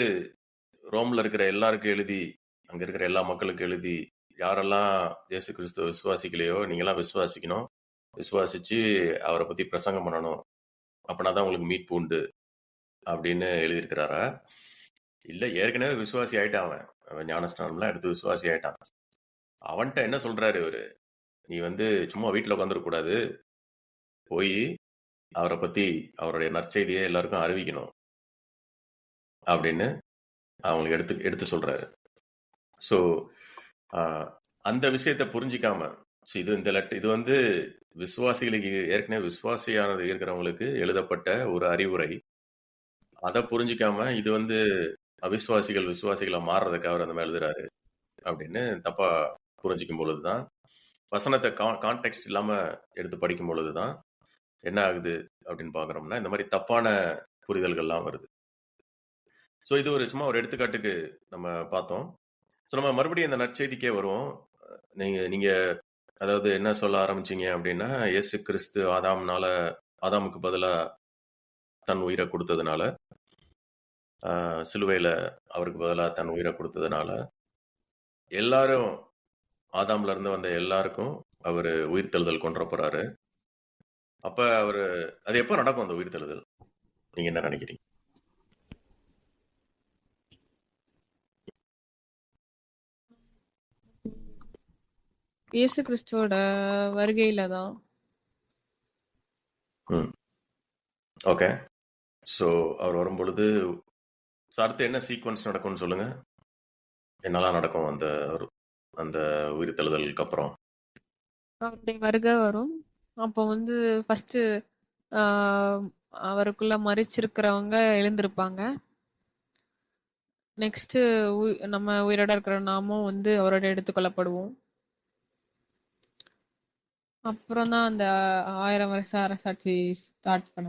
ரோம்ல இருக்கிற எல்லாருக்கும் எழுதி அங்க இருக்கிற எல்லா மக்களுக்கும் எழுதி யாரெல்லாம் இயேசு கிறிஸ்துவ விசுவாசிக்கலையோ நீங்களாம் விசுவாசிக்கணும், விசுவாசிச்சு அவரை பத்தி பிரசங்கம் பண்ணணும், அப்படின்னா தான் உங்களுக்கு மீட்பு உண்டு அப்படின்னு எழுதியிருக்கிறாரா? இல்ல ஏற்கனவே விசுவாசி ஆயிட்டான். அவன் ஞானஸ்நானம்லாம் எடுத்து விசுவாசி ஆயிட்டான். அவன்கிட்ட என்ன சொல்றாரு இவரு? நீ வந்து சும்மா வீட்டுல உட்காந்துருக்க கூடாது, போய் அவரை பத்தி அவருடைய நற்செய்தியை எல்லாருக்கும் அறிவிக்கணும் அப்படின்னு அவங்களுக்கு எடுத்து சொல்றாரு. ஸோ அந்த விஷயத்த புரிஞ்சிக்காம இது வந்து விசுவாசிகளுக்கு ஏற்கனவே விசுவாசியானது இருக்கிறவங்களுக்கு எழுதப்பட்ட ஒரு அறிவுரை. அதை புரிஞ்சிக்காம இது வந்து விசுவாசிகளை மாறுறதுக்கு அவர் அந்த மாதிரி எழுதுறாரு அப்படின்னு தப்பா புரிஞ்சிக்கும் பொழுதுதான், வசனத்தை கான்டெக்ட் இல்லாம எடுத்து படிக்கும் பொழுதுதான் என்ன ஆகுது அப்படின்னு பாக்குறோம்னா இந்த மாதிரி தப்பான புரிதல்கள்லாம் வருது. ஸோ இது ஒரு சும்மா ஒரு எடுத்துக்காட்டுக்கு நம்ம பார்த்தோம். ஸோ நம்ம மறுபடியும் இந்த நற்செய்திக்கே வருவோம். நீங்க அதாவது என்ன சொல்ல ஆரம்பிச்சீங்க அப்படின்னா, இயேசு கிறிஸ்து ஆதாமுக்கு பதிலா தன் உயிரை கொடுத்ததுனால, சிலுவையில அவருக்கு பதிலா தன் உயிரை கொடுத்ததுனால எல்லாரும் ஆதாம்ல இருந்து வந்த எல்லாருக்கும் அவரு உயிர்த்தெழுதல் கொண்டு போறாரு. அப்ப அது எப்ப நடக்கும் அந்த உயிர்த்தெழுதல்? நீங்க என்ன நினைக்கிறீங்க? இயேசு கிறிஸ்துவோட வருகையில தான். ஓகே. ஸோ அவர் வரும் பொழுது அடுத்து என்ன சீக்வன்ஸ் நடக்கும்னு சொல்லுங்க. என்னெல்லாம் நடக்கும் அந்த உயிர்த்தெழுதலுக்கு அப்புறம்? அவருடைய வருகை வரும். அப்போ வந்து ஃபர்ஸ்ட் அவருக்குள்ள மரிச்சிருக்கிறவங்க எழுந்திருப்பாங்க. நெக்ஸ்ட் நம்ம உயிரோட இருக்கிற நாமும் வந்து அவரோட எடுத்துக்கொள்ளப்படுவோம். அப்புறம் தான் அந்த 1000 வருஷ அரசாட்சி ஸ்டார்ட் பண்ண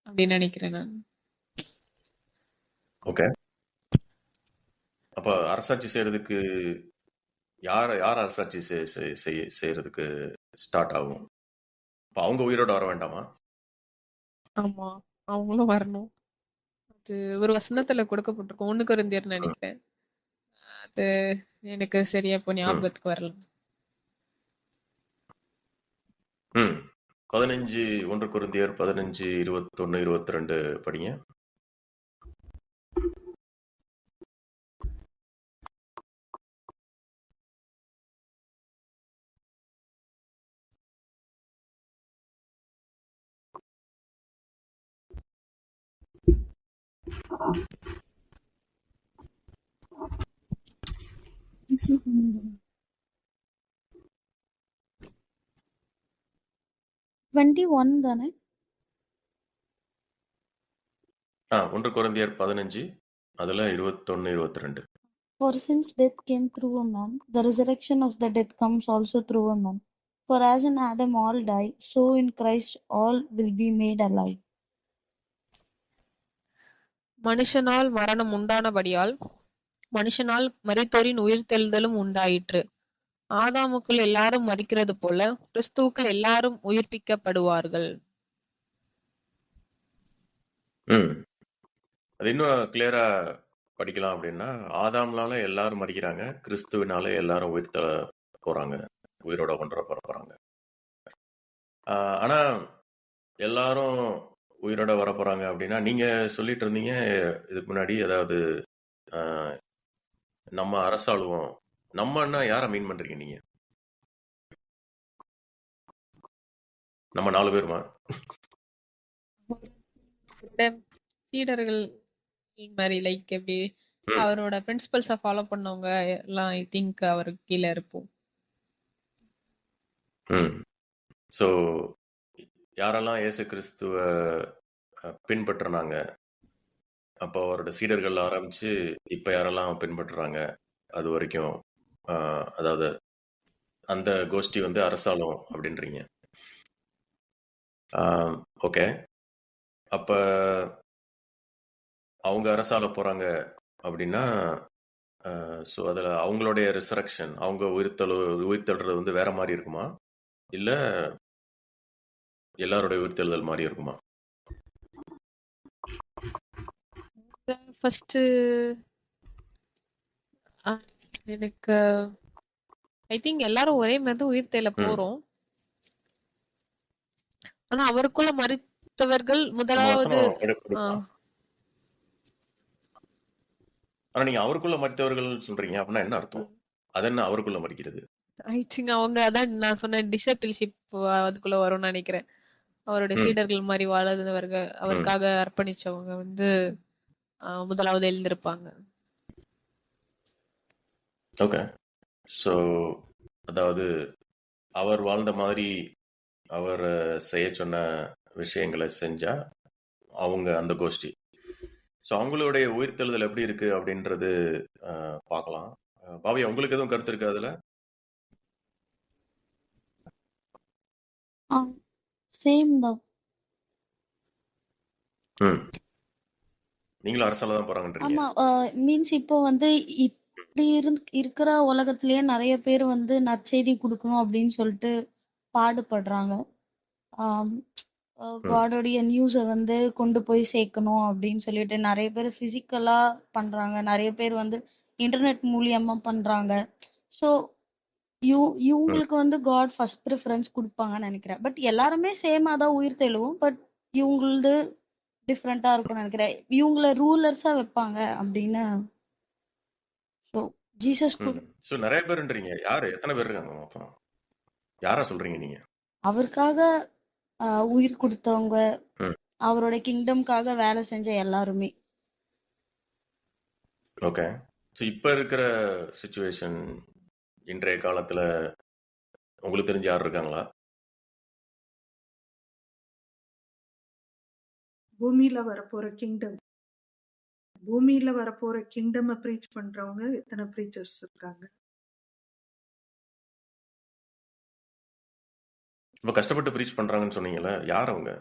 அப்படின்னு நினைக்கிறேன் நான். ஓகே. அப்ப அரசாட்சி செய்யறதுக்கு யார் அரசாட்சி செய்யறதுக்கு ஸ்டார்ட் ஆகும்? அப்ப அவங்க உயிரோட வர வேண்டாமா? ஆமா, அவங்களும் வரணும். அது ஒரு வசனத்துல கொடுக்கப்பட்டிருக்கும். 1 கொரிந்தியர்னு ம், நினைக்கிறேன். அது எனக்கு சரியா இப்போ ம், ஞாபகத்துக்கு வரல. ம். 15 1 கொரிந்தியர் 15 21 22 படிங்க. தானே? 1 கொரிந்தியர் 15 அதுல 21 22. For since death came through a man, the resurrection of the dead comes also through a man. For as in Adam all die, so in Christ all will be made alive. மனுஷனால் மரணம் உண்டானபடியால் மனுஷனால் மரித்தோரின் உயிர்த்தெழுதலும் உண்டாயிற்று. ஆதாமுக்குள் எல்லாரும் மரிக்கிறது போல கிறிஸ்துவுக்குள் எல்லாரும் உயிர்ப்பிக்கப்படுவார்கள். அது இன்னும் கிளியரா படிக்கலாம் அப்படின்னா, ஆதாம்னால எல்லாரும் மரிக்கிறாங்க, கிறிஸ்துவினால எல்லாரும் உயிர் போறாங்க, உயிரோட கொண்டு போறாங்க. ஆனா எல்லாரும் உயிரோட வர போறாங்க அப்படின்னா, நீங்க சொல்லிட்டு இருந்தீங்க இதுக்கு முன்னாடி, அதாவது நம்ம அரசாளுவோம். நம்மன்னா யாரை மீன் பண்றீங்க நீங்க? நம்ம 4 பேருமா? சீடர்கள் மாதிரி லைக் எப்படி அவரோட பிரின்சிபல்ஸை ஃபாலோ பண்ணவங்க எல்லாம் ஐ திங்க் அவருக்கு கீழே இருப்போம். ஸோ யாரெல்லாம் இயேசு கிறிஸ்துவ பின்பற்றுனாங்க, அப்போ அவரோட சீடர்கள் ஆரம்பிச்சு இப்போ யாரெல்லாம் பின்பற்றுறாங்க அது வரைக்கும், அதாவது அந்த கோஷ்டி வந்து அரசாலும் அப்படின்றீங்க. ஓகே, அப்ப அவங்க அரசால போறாங்க அப்படின்னா, ஸோ அதில் அவங்களுடைய ரிசரக்ஷன், அவங்க உயிர்த்தெழுறது வந்து வேற மாதிரி இருக்குமா, இல்லை எல்லாருடைய உயிர்த்தெழுதல் மாதிரி இருக்குமா? ஃபர்ஸ்ட் எனக்கு ஐ திங்க் எல்லாரும் ஒரே மாதிரி உயிர்த்தெழ போறோம். ஆனா அவருக்குள்ள மரித்தவர்கள் முதலாவது. ஆனா நீங்க அவருக்குள்ள மரித்தவர்கள் சொல்றீங்க அப்படின்னா என்ன அர்த்தம்? அது என்ன அவருக்குள்ள மரிக்கிறது? ஐ திங்க் அவங்க அதான் நான் சொன்ன டிசைபிள்ஷிப் அதுக்குள்ள வரும்னு நினைக்கிறேன். அவருடைய சீடர்கள் மாதிரி வாழறவர்கள், அவருக்காக அர்ப்பணிச்சவங்க வந்து முதலாவது எழுந்திருப்பாங்க. ஓகே, ஸோ அதாவது அவர் வாழ்ந்த மாதிரி அவர் செய்ய சொன்ன விஷயங்களை செஞ்சா அவங்க அந்த கோஷ்டி. ஸோ அவங்களுடைய உயிர்த்தெழுதல் எப்படி இருக்கு அப்படின்றது பார்க்கலாம். பாவி, உங்களுக்கு எதுவும் கருத்து இருக்கு அதுல? சேம் தான். நீங்களும் அரசால தான் போறாங்கன்றீங்க. ஆமா, மீன்ஸ் இப்போ வந்து இப்படி இருக்கிற உலகத்திலேயே நிறைய பேர் வந்து நற்செய்தி கொடுக்கணும் அப்படின்னு சொல்லிட்டு பாடுபடுறாங்க. காடோடைய நியூஸை வந்து கொண்டு போய் சேர்க்கணும் அப்படின்னு சொல்லிட்டு நிறைய பேர் பிசிக்கலா பண்றாங்க, நிறைய பேர் வந்து இன்டர்நெட் மூலியமா பண்றாங்க. ஸோ இவங்களுக்கு வந்து காட் ஃபர்ஸ்ட் ப்ரிஃபரன்ஸ் கொடுப்பாங்கன்னு நினைக்கிறேன். பட் எல்லாருமே சேமா தான் உயிர் தெழுவோம். பட் இவங்களது டிஃப்ரெண்டா இருக்கும்னு நினைக்கிறேன். இவங்கள ரூலர்ஸா வைப்பாங்க அப்படின்னு. ஸோ ஜீசஸ் ஸோ நிறைய பேர்ன்றீங்க. யாரு, எத்தனை பேர் இருக்காங்க மொத்தம்? யாரா சொல்றீங்க நீங்க? அவருக்காக உயிர் கொடுத்தவங்க, அவரோட கிங்டம்காக வேலை செஞ்ச எல்லாருமே. ஓகே, ஸோ இப்போ இருக்கிற சிச்சுவேஷன், இன்றைய காலத்துல உங்களுக்கு தெரிஞ்சு யார் இருக்காங்களா? பூமியில வரப்போற கிங்டம் ப்ரீச் பண்றவங்க எத்தனை ப்ரீச்சர்ஸ் இருக்காங்க? ரொம்ப கஷ்டப்பட்டு ப்ரீச் பண்றாங்கன்னு சொன்னீங்கல்ல, யார் அவங்க?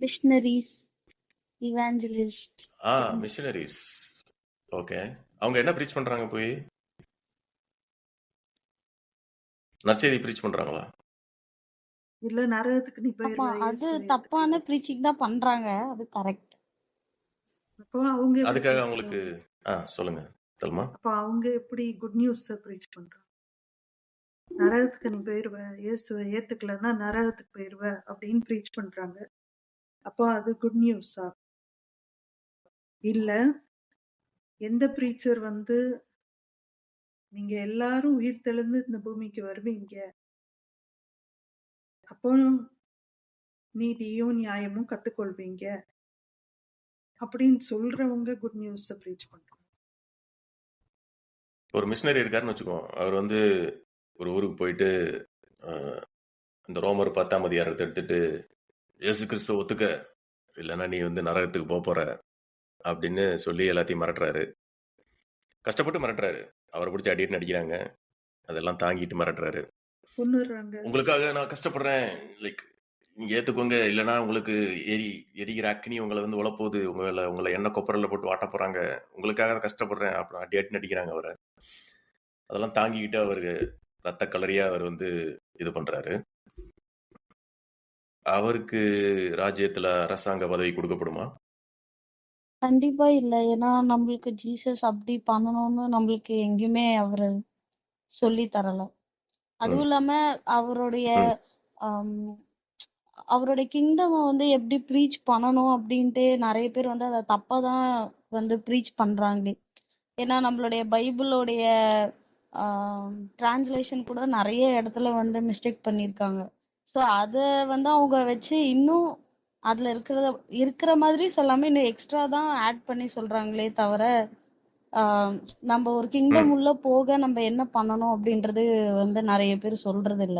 மிஷனரிஸ், இவாஞ்சலிஸ்ட். மிஷனரிஸ். ஓகே. அவங்க என்ன ப்ரீச் பண்றாங்க போய்? நற்செய்தி ப்ரீச் பண்றாங்களா? இல்ல நரகத்துக்கு நீ ஆமா, போயிருவ அது இயேசு தப்பான ஏத்துக்கல. ப்ரீச்சிங் தான் பண்றாங்க. அது கரெக்ட். அப்போ அவங்க எப்படி அதுக்காக ப்ரீச் அவங்களுக்கு பண்ணுவாங்க? சொல்லுங்க தல்மா. அப்போ அவங்க எப்படி குட் நியூஸ் ப்ரீச் பண்றாங்க? நரகத்துக்கு நீ போயிருவ இயேசுவை ஏத்துக்கலன்னா நரகத்துக்கு போயிருவ அப்படின்னு ப்ரீச் பண்றாங்க. அப்போ அது குட் நியூஸா? இல்ல எந்த ப்ரீச்சர் வந்து நீங்க எல்லாரும் உயிர் தெழுந்து இந்த பூமிக்கு வருவீங்க, அப்போ நீதியும் நியாயமும் கத்துக்கொள்வீங்க அப்படின்னு சொல்றவங்க குட் நியூஸ் ப்ரீச் பண்றாங்க. ஒரு மிஷினரி இருக்காருன்னு வச்சுக்கோ. அவர் வந்து ஒரு ஊருக்கு போயிட்டு இந்த ரோமர் 10ஆம் அதிகாரத்தை எடுத்துட்டு இயேசு கிறிஸ்துவ ஒத்துக்க, இல்லைன்னா நீ வந்து நரகத்துக்கு போக போற அப்படின்னு சொல்லி எல்லாத்தையும் மிரட்டுறாரு. கஷ்டப்பட்டு மிரட்டுறாரு. அவரை பிடிச்சி அடிட்டு நடிக்கிறாங்க. அதெல்லாம் தாங்கிட்டு மிரட்டுறாரு. கொன்னுடுறாங்க. உங்களுக்காக நான் கஷ்டப்படுறேன், லைக் நீங்க ஏத்துக்கோங்க, இல்லைன்னா உங்களுக்கு எரிகிற அக்னி உங்களை வந்து உழப்போகுது, உங்களை எண்ணெய் கொப்பரில் போட்டு வாட்ட போறாங்க, உங்களுக்காக கஷ்டப்படுறேன் அப்புறம் அடி நடிக்கிறாங்க அவரை. அதெல்லாம் தாங்கிக்கிட்டு அவருக்கு ரத்த கலரியா அவர் வந்து இது பண்றாரு. அவருக்கு ராஜ்யத்துல அரசாங்க பதவி கொடுக்கப்படுமா? கண்டிப்பா இல்ல. ஏன்னா நம்மளுக்கு ஜீசஸ் அப்படி பண்ணணும்னு நம்மளுக்கு எங்கேயுமே அவரு சொல்லி தரல. அதுவும் ம், இல்லாம அவருடைய ம், ஆம், அவருடைய கிங்டம் வந்து எப்படி ப்ரீச் பண்ணணும் அப்படின்ட்டு நிறைய பேர் வந்து அதை தப்பா தான் வந்து ப்ரீச் பண்றாங்களே. ஏன்னா நம்மளுடைய பைபிளோடைய டிரான்ஸ்லேஷன் கூட நிறைய இடத்துல வந்து மிஸ்டேக் பண்ணியிருக்காங்க. ஸோ அதை வந்து அவங்க வச்சு இன்னும் அதுல இருக்கிற மாதிரி சொல்லாம இன்னும் எக்ஸ்ட்ரா தான் ஆட் பண்ணி சொல்றாங்களே தவிர ஆஹ் நம்ம ஒரு கிங்டம் ம். உள்ள போக நம்ம என்ன பண்ணணும் அப்படின்றது வந்து நிறைய பேர் சொல்றது இல்ல.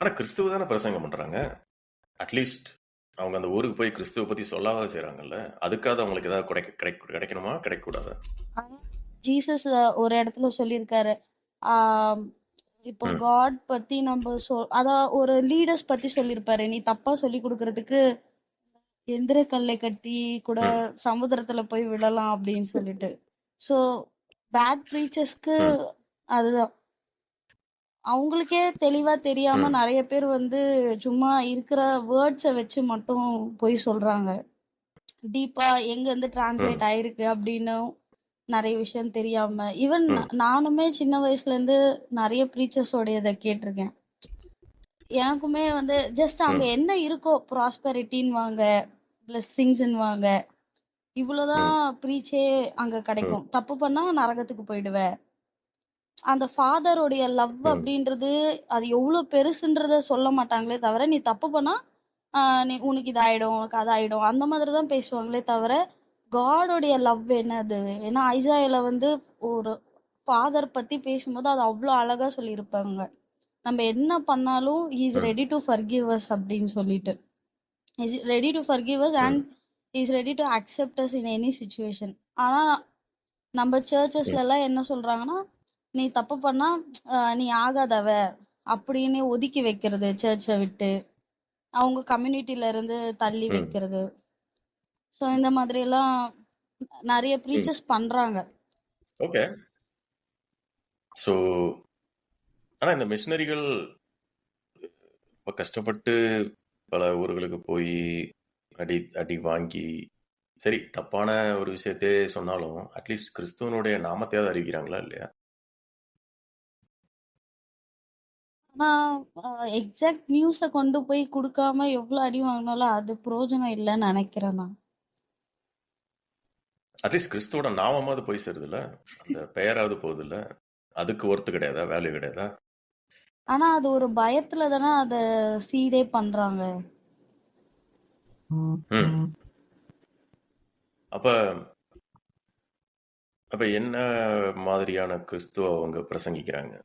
ஆனா கிறிஸ்துவ தானே பிரசங்கம் பண்றாங்க. அட்லீஸ்ட் அவங்க அந்த ஊருக்கு போய் கிறிஸ்துவ பத்தி சொல்லாத செய்றாங்கல்ல. அதுக்காக அவங்களுக்கு ஏதாவது கிடைக்கணுமா, கிடைக்கக்கூடாதா? ஆனா ஜீசஸ் ஒரு இடத்துல சொல்லியிருக்காரு. ஆஹ் இப்போ ம், காட் பத்தி நம்ம அதான் ஒரு லீடர்ஸ் பத்தி சொல்லியிருப்பாரு. நீ தப்பா சொல்லி கொடுக்கறதுக்கு எந்திர கல்லை கட்டி கூட ம், சமுத்திரத்துல போய் விடலாம் அப்படின்னு சொல்லிட்டு. சோ பேட் ப்ரீச்சர்ஸ்க்கு ம், அதுதான் அவங்களுக்கே தெளிவா தெரியாம ம், நிறைய பேர் வந்து சும்மா இருக்கிற வேர்ட்ஸை வச்சு மட்டும் போய் சொல்றாங்க. டீப்பா எங்க இருந்து ம், டிரான்ஸ்லேட் ஆயிருக்கு அப்படின்னு நிறைய விஷயம் தெரியாம ஈவன் ம், நானுமே சின்ன வயசுல இருந்து நிறைய ப்ரீச்சர்ஸோட இதை கேட்டிருக்கேன். எனக்குமே வந்து ஜஸ்ட் அங்க ம், என்ன இருக்கோ ப்ராஸ்பெரிட்டின்னு வாங்க, பிளெஸ்ஸிங்ஸ்ன்னு வாங்க, இவ்வளவுதான் ம், ப்ரீச்சே அங்க ம், கிடைக்கும். தப்பு பண்ணா நரகத்துக்கு போயிடுவ. அந்த ஃபாதருடைய லவ் ம், அப்படின்றது அது எவ்வளவு பெருசுன்றத சொல்ல மாட்டாங்களே தவிர, நீ தப்பு பண்ணா நீ உனக்கு இது ஆயிடும், உனக்கு அது ஆயிடும், அந்த மாதிரி தான் பேசுவாங்களே தவிர காடோடைய லவ் என்னது? ஏன்னா ஐசாயால வந்து ஒரு ஃபாதர் பத்தி பேசும்போது அது அவ்வளவு அழகா சொல்லியிருப்பாங்க. நம்ம என்ன பண்ணாலும் இஸ் ம், ரெடி டு ஃபர்கிவ் அஸ் அப்படின்னு சொல்லிட்டு, is ready to forgive us hmm, and is ready to accept us in any situation. ஆனா நம்ம சர்ச்சஸ்ல ம், எல்லாம் என்ன சொல்றாங்கன்னா, நீ தப்பு பண்ணா நீ ஆகாதவ அப்படின்னு ஒதுக்கி வைக்கிறது, சர்ச்சை விட்டு அவங்க கம்யூனிட்டில இருந்து தள்ளி ம், வைக்கிறது. சோ இந்த மாதிரி எல்லாம் நிறைய ம். ப்ரீச்சர்ஸ் பண்றாங்க. ஓகே. ஸோ ஆனா இந்த மிஷினரிகள் இப்ப கஷ்டப்பட்டு பல ஊர்களுக்கு போய் அடி அடி வாங்கி, சரி தப்பான ஒரு விஷயத்தையே சொன்னாலும் அட்லீஸ்ட் கிறிஸ்துவனுடைய நாமத்தையாவது அறிவிக்கிறாங்களா இல்லையா? ஆனா எக்ஸாக்ட் நியூஸ கொண்டு போய் கொடுக்காம எவ்வளவு அடி வாங்கினாலும் அது பிரயோஜனம் இல்லைன்னு நினைக்கிறேன் நான். அட்லீஸ்ட் கிறிஸ்துவோட நாமமாவது போய் சேருதுல்ல, அந்த பெயராவது போகுதுல்ல, அதுக்கு ஒர்த்து கிடையாதா, வேல்யூ கிடையாதா? ஆனா அது ஒரு பயத்துல தானே அத சீடே பண்றாங்க. ம். அப்ப அப்ப என்ன மாதிரியான கிறிஸ்துவ அவங்க பிரசங்கிக்கிறாங்க?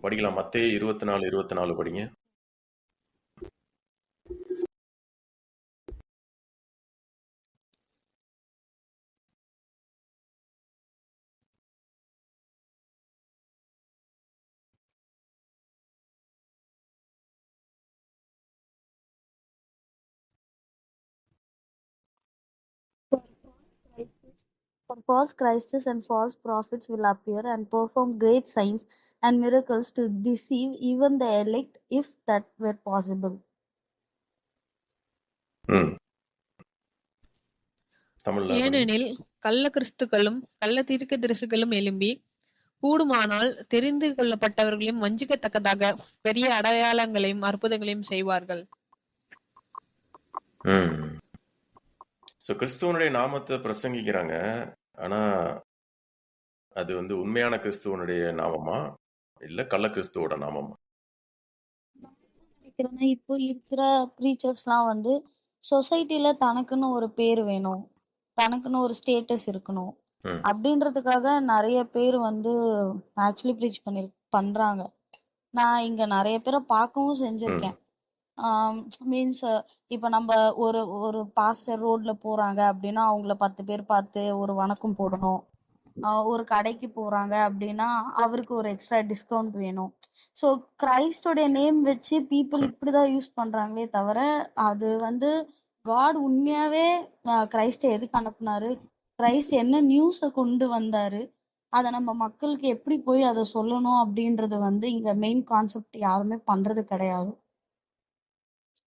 படிக்கலாம். மத்தேயு 24:24 படிங்க. For false Christs and false prophets will appear and perform great signs and miracles to deceive even the elect, if that were possible. ம் தமிழ்ல படிங்க. ஏனெனில் கள்ள கிறிஸ்துக்களும் கள்ள தீர்க்கதரிசிகளும் எழும்பி கூடுமானால் தெரிந்து கொள்ளப்பட்டவர்களையும் வஞ்சிக்கத்தக்கதாக பெரிய அடையாளங்களையும் அற்புதங்களையும் செய்வார்கள். ஸோ கிறிஸ்துவனுடைய நாமத்தை பிரசங்கிக்கிறாங்க. ஆனா அது வந்து உண்மையான கிறிஸ்துவனுடைய நாமமா இல்ல கள்ள கிறிஸ்துவோட நாமமா? நினைக்கிறேன்னா இப்போ இருக்கிற ப்ரீச்சர்ஸ்லாம் வந்து சொசைட்டில தனக்குன்னு ஒரு பேர் வேணும், தனக்குன்னு ஒரு ஸ்டேட்டஸ் இருக்கணும் ம் அப்படின்றதுக்காக நிறைய பேர் வந்து ஆக்சுவலி ப்ரீச் பண்றாங்க. நான் இங்க நிறைய பேரை பார்க்கவும் ம் செஞ்சிருக்கேன். மீன்ஸ் இப்ப நம்ம ஒரு ஒரு பாஸ்டர் ரோட்ல போறாங்க அப்படின்னா அவங்கள 10 பேர் பார்த்து ஒரு வணக்கம் போடணும். ஒரு கடைக்கு போறாங்க அப்படின்னா அவருக்கு ஒரு எக்ஸ்ட்ரா டிஸ்கவுண்ட் வேணும். ஸோ கிரைஸ்டோடைய நேம் வச்சு பீப்புள் இப்படிதான் யூஸ் பண்றாங்களே தவிர அது வந்து காட் உண்மையாவே கிரைஸ்ட எதுக்கு அனுப்புனாரு, கிரைஸ்ட் என்ன நியூஸ கொண்டு வந்தாரு, அதை நம்ம மக்களுக்கு எப்படி போய் அதை சொல்லணும் அப்படின்றது வந்து இங்க மெயின் கான்செப்ட் யாருமே பண்றது கிடையாது.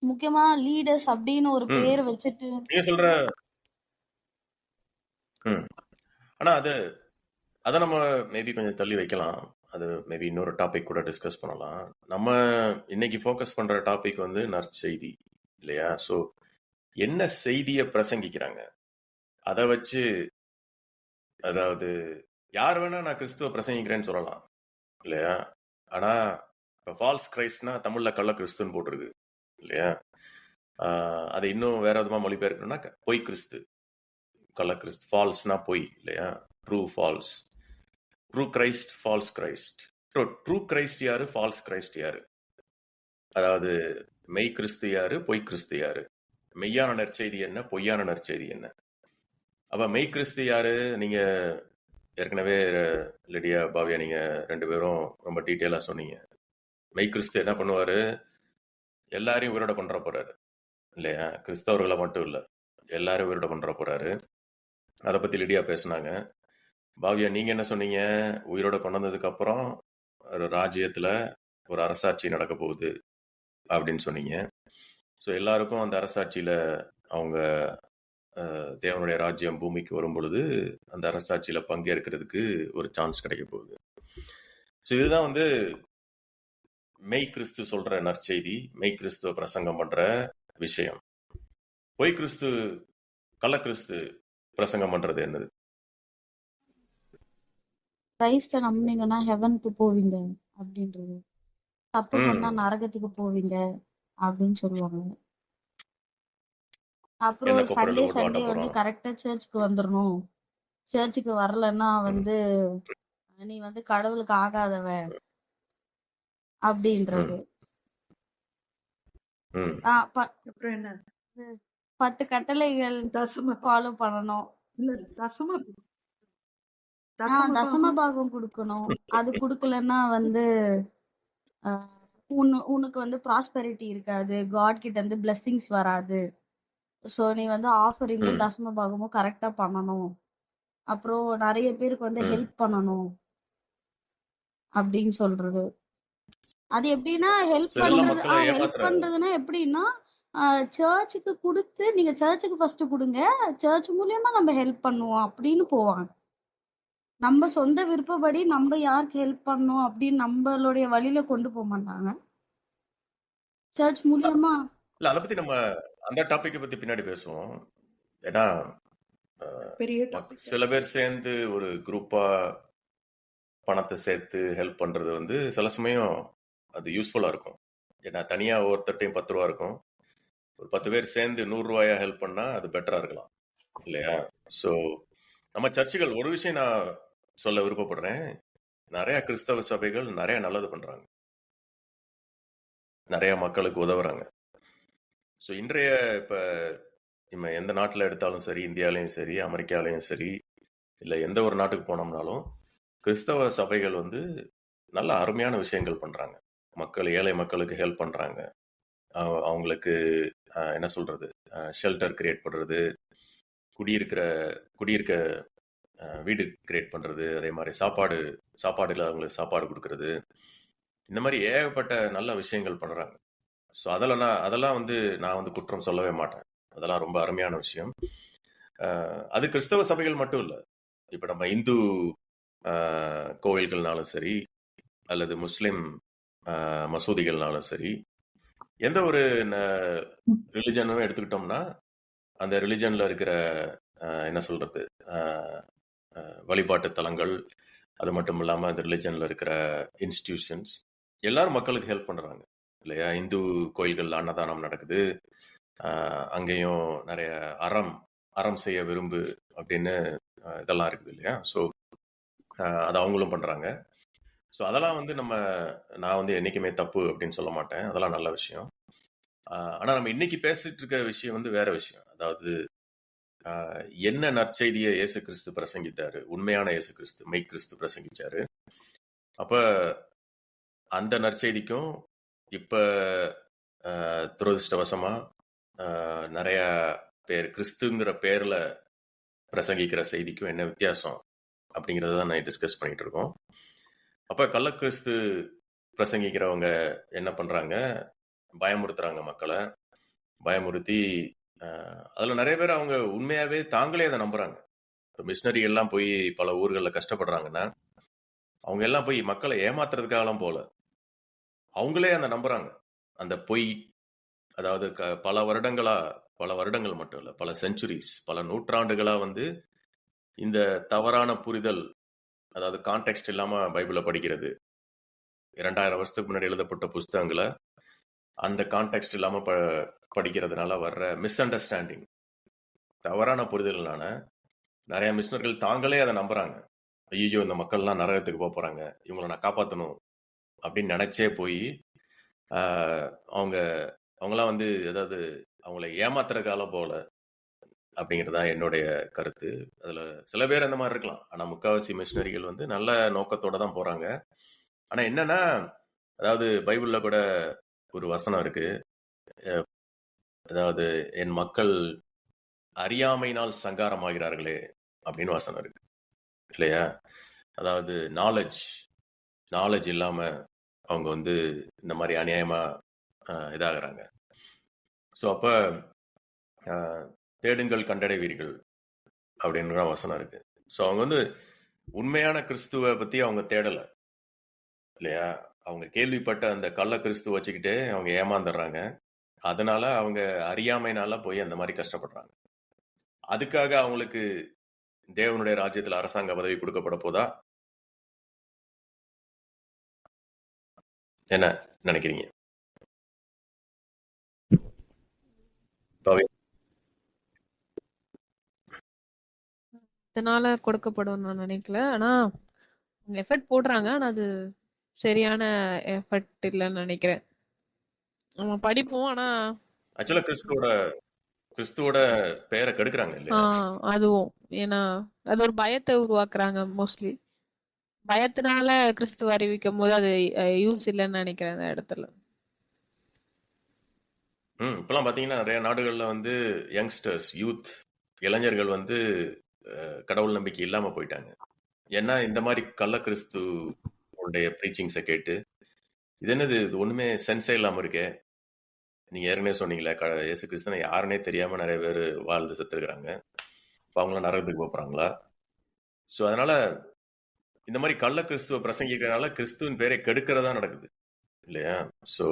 முக்கியமா லீடர்ஸ் அப்படின்னு ஒரு ம் பேர் வச்சுட்டு நீங்க சொல்ற ம் ஆனா அதை நம்ம மேபி கொஞ்சம் தள்ளி வைக்கலாம். அது மேபி இன்னொரு டாபிக் கூட டிஸ்கஸ் பண்ணலாம். நம்ம இன்னைக்கு ஃபோக்கஸ் பண்ற டாபிக் வந்து நற்செய்தி இல்லையா? ஸோ என்ன செய்தியை பிரசங்கிக்கிறாங்க அதை வச்சு, அதாவது யார் வேணா நான் கிறிஸ்துவ பிரசங்கிக்கிறேன்னு சொல்லலாம் இல்லையா? ஆனா இப்போ ஃபால்ஸ் கிரைஸ்ட்னா தமிழ்ல கள்ள கிறிஸ்துன்னு போட்டிருக்கு இல்லையா? அதை இன்னும் வேற விதமா மொழிபெயர்க்கணும்னா பொய் கிறிஸ்து, கள்ள கிறிஸ்து. ஃபால்ஸ்னா பொய் இல்லையா? True false, true Christ, false Christ. True Christ யாரு, ஃபால்ஸ் கிரைஸ்ட் யாரு? அதாவது மெய் கிறிஸ்து யாரு, பொய் கிறிஸ்து யாரு? மெய்யான நற்செய்தி என்ன, பொய்யான நற்செய்தி என்ன? அப்ப மெய் கிறிஸ்து யாரு? நீங்க ஏற்கனவே லிடியா, பாவியா, நீங்க 2 பேரும் ரொம்ப டீட்டெயிலா சொன்னீங்க. மெய் கிறிஸ்து என்ன பண்ணுவாரு? எல்லாரையும் உயிரோட கொன்ற போறாரு இல்லையா? கிறிஸ்தவர்களை மட்டும் இல்ல, எல்லாரும் உயிரோட கொன்ற போறாரு. அதை பத்தி லிடியா பேசினாங்க. பாவியா, நீங்க என்ன சொன்னீங்க? உயிரோட கொண்டு வந்ததுக்கு அப்புறம் ஒரு ராஜ்யத்துல ஒரு அரசாட்சி நடக்க போகுது அப்படின்னு சொன்னீங்க. ஸோ எல்லாருக்கும் அந்த அரசாட்சியில அவங்க தேவனுடைய ராஜ்யம் பூமிக்கு வரும் பொழுது அந்த அரசாட்சியில பங்கேற்கிறதுக்கு ஒரு சான்ஸ் கிடைக்க போகுது. ஸோ இதுதான் வந்து மெய் கிறிஸ்து சொல்ற நற்செய்தி, மெய் கிறிஸ்துவ பிரசங்கம் பண்ற விஷயம். பொய் கிறிஸ்து, கள்ள கிறிஸ்து பிரசங்கம் பண்றது என்னது? கிரைஸ்ட நம்பினீங்கன்னா ஹெவனுக்கு போவீங்க அப்படின்றது, தப்பு பண்ணா நரகத்துக்கு போவீங்க அப்படின்னு சொல்லுவாங்க. அப்புறம் சண்டே சண்டே வந்து கரெக்டா சர்ச்சுக்கு வந்துடணும், சர்ச்சுக்கு வரலன்னா வந்து நீ வந்து கடவுளுக்கு ஆகாதவ அப்படின்றது. அப்புறம் என்ன 10 கட்டளைகள் ஃபாலோ பண்ணணும். தசம பாகம் கொடுக்கணும். அது குடுக்கலன்னா வந்து உனக்கு வந்து ப்ராஸ்பெரிட்டி இருக்காது, காட் கிட்ட இருந்து பிளெஸிங்ஸ் வராது. சோ நீ வந்து ஆஃபரிங்கும் தசம பாகமும் கரெக்டா பண்ணணும். அப்புறம் நிறைய பேருக்கு வந்து ஹெல்ப் பண்ணணும் அப்படின்னு சொல்றது. அது எப்படின்னா ஹெல்ப் பண்றதுன்னா எப்படின்னா சர்ச்சுக்கு கொடுத்து, நீங்க சர்ச்சுக்கு ஃபர்ஸ்ட் கொடுங்க, சர்ச் மூலியமா நம்ம ஹெல்ப் பண்ணுவோம் அப்படின்னு போவாங்க. நம்ம சொந்த விருப்பப்படி நம்ம யாருக்கு ஹெல்ப் பண்ணணும் அப்படின்னு நம்மளுடைய வழியில கொண்டு போக மாட்டாங்க. சர்ச் மூலியமா இல்ல, அதை பத்தி நம்ம அந்த டாபிக் பத்தி பின்னாடி பேசுவோம். ஏன்னா சில பேர் சேர்ந்து ஒரு குரூப்பா பணத்தை சேர்த்து ஹெல்ப் பண்றது வந்து சில சமயம் அது யூஸ்ஃபுல்லா இருக்கும். ஏன்னா தனியா ஒவ்வொருத்தட்டையும் 10 ரூபா இருக்கும், ஒரு 10 பேர் சேர்ந்து 100 ரூபாயா ஹெல்ப் பண்ணா அது பெட்டரா இருக்கலாம் இல்லையா? ஸோ நம்ம சர்ச்சுகள், ஒரு விஷயம் நான் சொல்ல விருப்பப்படுறேன், நிறைய கிறிஸ்தவ சபைகள் நிறைய நல்லது பண்றாங்க, நிறைய மக்களுக்கு உதவுறாங்க. ஸோ இன்றைய இப்ப நம்ம எந்த நாட்டில் எடுத்தாலும் சரி, இந்தியாலையும் சரி, அமெரிக்காலையும் சரி, இல்லை எந்த ஒரு நாட்டுக்கு போனோம்னாலும் கிறிஸ்தவ சபைகள் வந்து நல்ல அருமையான விஷயங்கள் பண்றாங்க. ஏழை மக்களுக்கு ஹெல்ப் பண்றாங்க. அவங்களுக்கு என்ன சொல்றது, ஷெல்டர் கிரியேட் பண்றது, குடியிருக்க வீடு கிரியேட் பண்ணுறது, அதே மாதிரி சாப்பாடு இல்லாதவங்களுக்கு சாப்பாடு கொடுக்கறது, இந்த மாதிரி ஏகப்பட்ட நல்ல விஷயங்கள் பண்ணுறாங்க. ஸோ அதெல்லாம் வந்து நான் வந்து குற்றம் சொல்லவே மாட்டேன். அதெல்லாம் ரொம்ப அருமையான விஷயம். அது கிறிஸ்தவ சபைகள் மட்டும் இல்லை. இப்போ நம்ம இந்து கோவில்கள்னாலும் சரி, அல்லது முஸ்லிம் மசூதிகள்னாலும் சரி, எந்த ஒரு ரிலிஜனும் எடுத்துக்கிட்டோம்னா அந்த ரிலிஜன்ல இருக்கிற என்ன சொல்றது வழிபாட்டு தலங்கள், அது மட்டும் இல்லாமல் அந்த ரிலிஜன்ல இருக்கிற இன்ஸ்டிடியூஷன்ஸ் எல்லாரும் மக்களுக்கு ஹெல்ப் பண்றாங்க இல்லையா? இந்து கோயில்கள் அன்னதானம் நடக்குது, அங்கேயும் நிறைய அறம் செய்ய விரும்பு அப்படின்னு இதெல்லாம் இருக்குது இல்லையா? ஸோ அதை அவங்களும் பண்றாங்க. ஸோ அதெல்லாம் வந்து நான் வந்து என்னைக்குமே தப்பு அப்படின்னு சொல்ல மாட்டேன். அதெல்லாம் நல்ல விஷயம். ஆனா நம்ம இன்னைக்கு பேசிட்டு இருக்க விஷயம் வந்து வேற விஷயம். அதாவது என்ன நற்செய்தியை இயேசு கிறிஸ்து பிரசங்கித்தாரு, உண்மையான இயேசு கிறிஸ்து, மெய் கிறிஸ்து பிரசங்கிச்சாரு. அப்ப அந்த நற்செய்திக்கும் இப்ப துரதிருஷ்டவசமா நிறைய பேர் கிறிஸ்துங்கிற பேர்ல பிரசங்கிக்கிற செய்திக்கும் என்ன வித்தியாசம் அப்படிங்கறத தான் நான் டிஸ்கஸ் பண்ணிட்டு இருக்கோம். அப்ப கள்ள கிறிஸ்து பிரசங்கிக்கிறவங்க என்ன பண்றாங்க, பயமுறுத்துறாங்க மக்களை. பயமுறுத்தி அதுல நிறைய பேர் அவங்க உண்மையாவே தாங்களே அதை நம்புறாங்க. இப்போ மிஷினரி எல்லாம் போய் பல ஊர்களில் கஷ்டப்படுறாங்கன்னா அவங்க எல்லாம் போய் மக்களை ஏமாத்துறதுக்காகலாம் போல, அவங்களே அந்த நம்புறாங்க அந்த பொய். அதாவது பல வருடங்கள் மட்டும் இல்லை, பல செஞ்சுரிஸ், பல நூற்றாண்டுகளா வந்து இந்த தவறான புரிதல், அதாவது கான்டெக்ஸ்ட் இல்லாம பைபிளை படிக்கிறது, 2000 வருஷத்துக்கு முன்னாடி எழுதப்பட்ட புஸ்தகங்களை அந்த கான்டெக்ஸ்ட் இல்லாம படிக்கிறதுனால வர்ற மிஸ் அண்டர்ஸ்டாண்டிங், தவறான புரிதல்னால நிறைய மிஷினர்கள் தாங்களே அதை நம்புறாங்க. ஐயோ இந்த மக்கள்லாம் நரகத்துக்கு போக போறாங்க, இவங்களை நான் காப்பாற்றணும் அப்படின்னு நினைச்சே போய் அவங்களாம் வந்து ஏதாவது அவங்கள ஏமாத்துற காலம் போல அப்படிங்கிறதா என்னுடைய கருத்து. அதுல சில பேர் அந்த மாதிரி இருக்கலாம், ஆனா முக்காவாசி மிஷினரிகள் வந்து நல்ல நோக்கத்தோட தான் போறாங்க. ஆனா என்னன்னா, அதாவது பைபிள்ல கூட ஒரு வசனம் இருக்கு, அதாவது என் மக்கள் அறியாமையினால் சங்காரமாகிறார்களே அப்படின்னு வசனம் இருக்கு இல்லையா? அதாவது நாலேஜ் இல்லாம அவங்க வந்து இந்த மாதிரி அநியாயமா இதாகிறாங்க. ஸோ அப்ப தேடுங்கள் கண்டடைவீர்கள் அப்படின்ற வசனம் இருக்கு. ஸோ அவங்க வந்து உண்மையான கிறிஸ்துவ பத்தி அவங்க தேடலை இல்லையா? அவங்க கேள்விப்பட்ட அந்த கள்ள கிறிஸ்துவ வச்சுக்கிட்டே அவங்க ஏமாந்துடுறாங்க. அதனால அவங்க அறியாமைனால போய் அந்த மாதிரி கஷ்டப்படுறாங்க. அதுக்காக அவங்களுக்கு தேவனுடைய ராஜ்யத்தில் அரசாங்க பதவி கொடுக்கப்பட போதா? என்ன நினைக்கிறீங்க? இதனால கொடுக்கப்படும் நான் நினைக்கல. ஆனா எஃபர்ட் போடுறாங்க, ஆனா அது சரியான எஃபர்ட் இல்லைன்னு நினைக்கிறேன். நம்ம படிப்போம், ஆனா ஆக்சுவலா கிறிஸ்துவோட பெயரை கெடுக்கிறாங்க இல்லையா? அதுவும் ஏன்னா அது ஒரு பயத்தை உருவாக்குறாங்க. மோஸ்ட்லி பயத்தினால கிறிஸ்துவ அறிவிக்கும் போது அது யூஸ் இல்லைன்னு நினைக்கிறேன் அந்த இடத்துல. இப்பெல்லாம் பாத்தீங்கன்னா நிறைய நாடுகள்ல வந்து யங்ஸ்டர்ஸ், இளைஞர்கள் வந்து கடவுள் நம்பிக்கை இல்லாம போயிட்டாங்க. ஏன்னா இந்த மாதிரி கள்ள கிறிஸ்துவோடைய ப்ரீச்சிங்ஸை கேட்டு, இது என்னது, இது ஒண்ணுமே சென்ஸே இல்லாம இருக்கே. நீங்க ஏற்கனவே சொன்னீங்களே, இயேசு கிறிஸ்துவனை யாருன்னே தெரியாம நிறைய பேர் வாழ்ந்து செத்துருக்குறாங்க. இப்போ அவங்களாம் நரகத்துக்கு போறாங்களா? ஸோ அதனால இந்த மாதிரி கள்ள கிறிஸ்துவ பிரசங்கிக்கிறதுனால கிறிஸ்துவின் பேரை கெடுக்கிறதா நடக்குது இல்லையா? ஸோ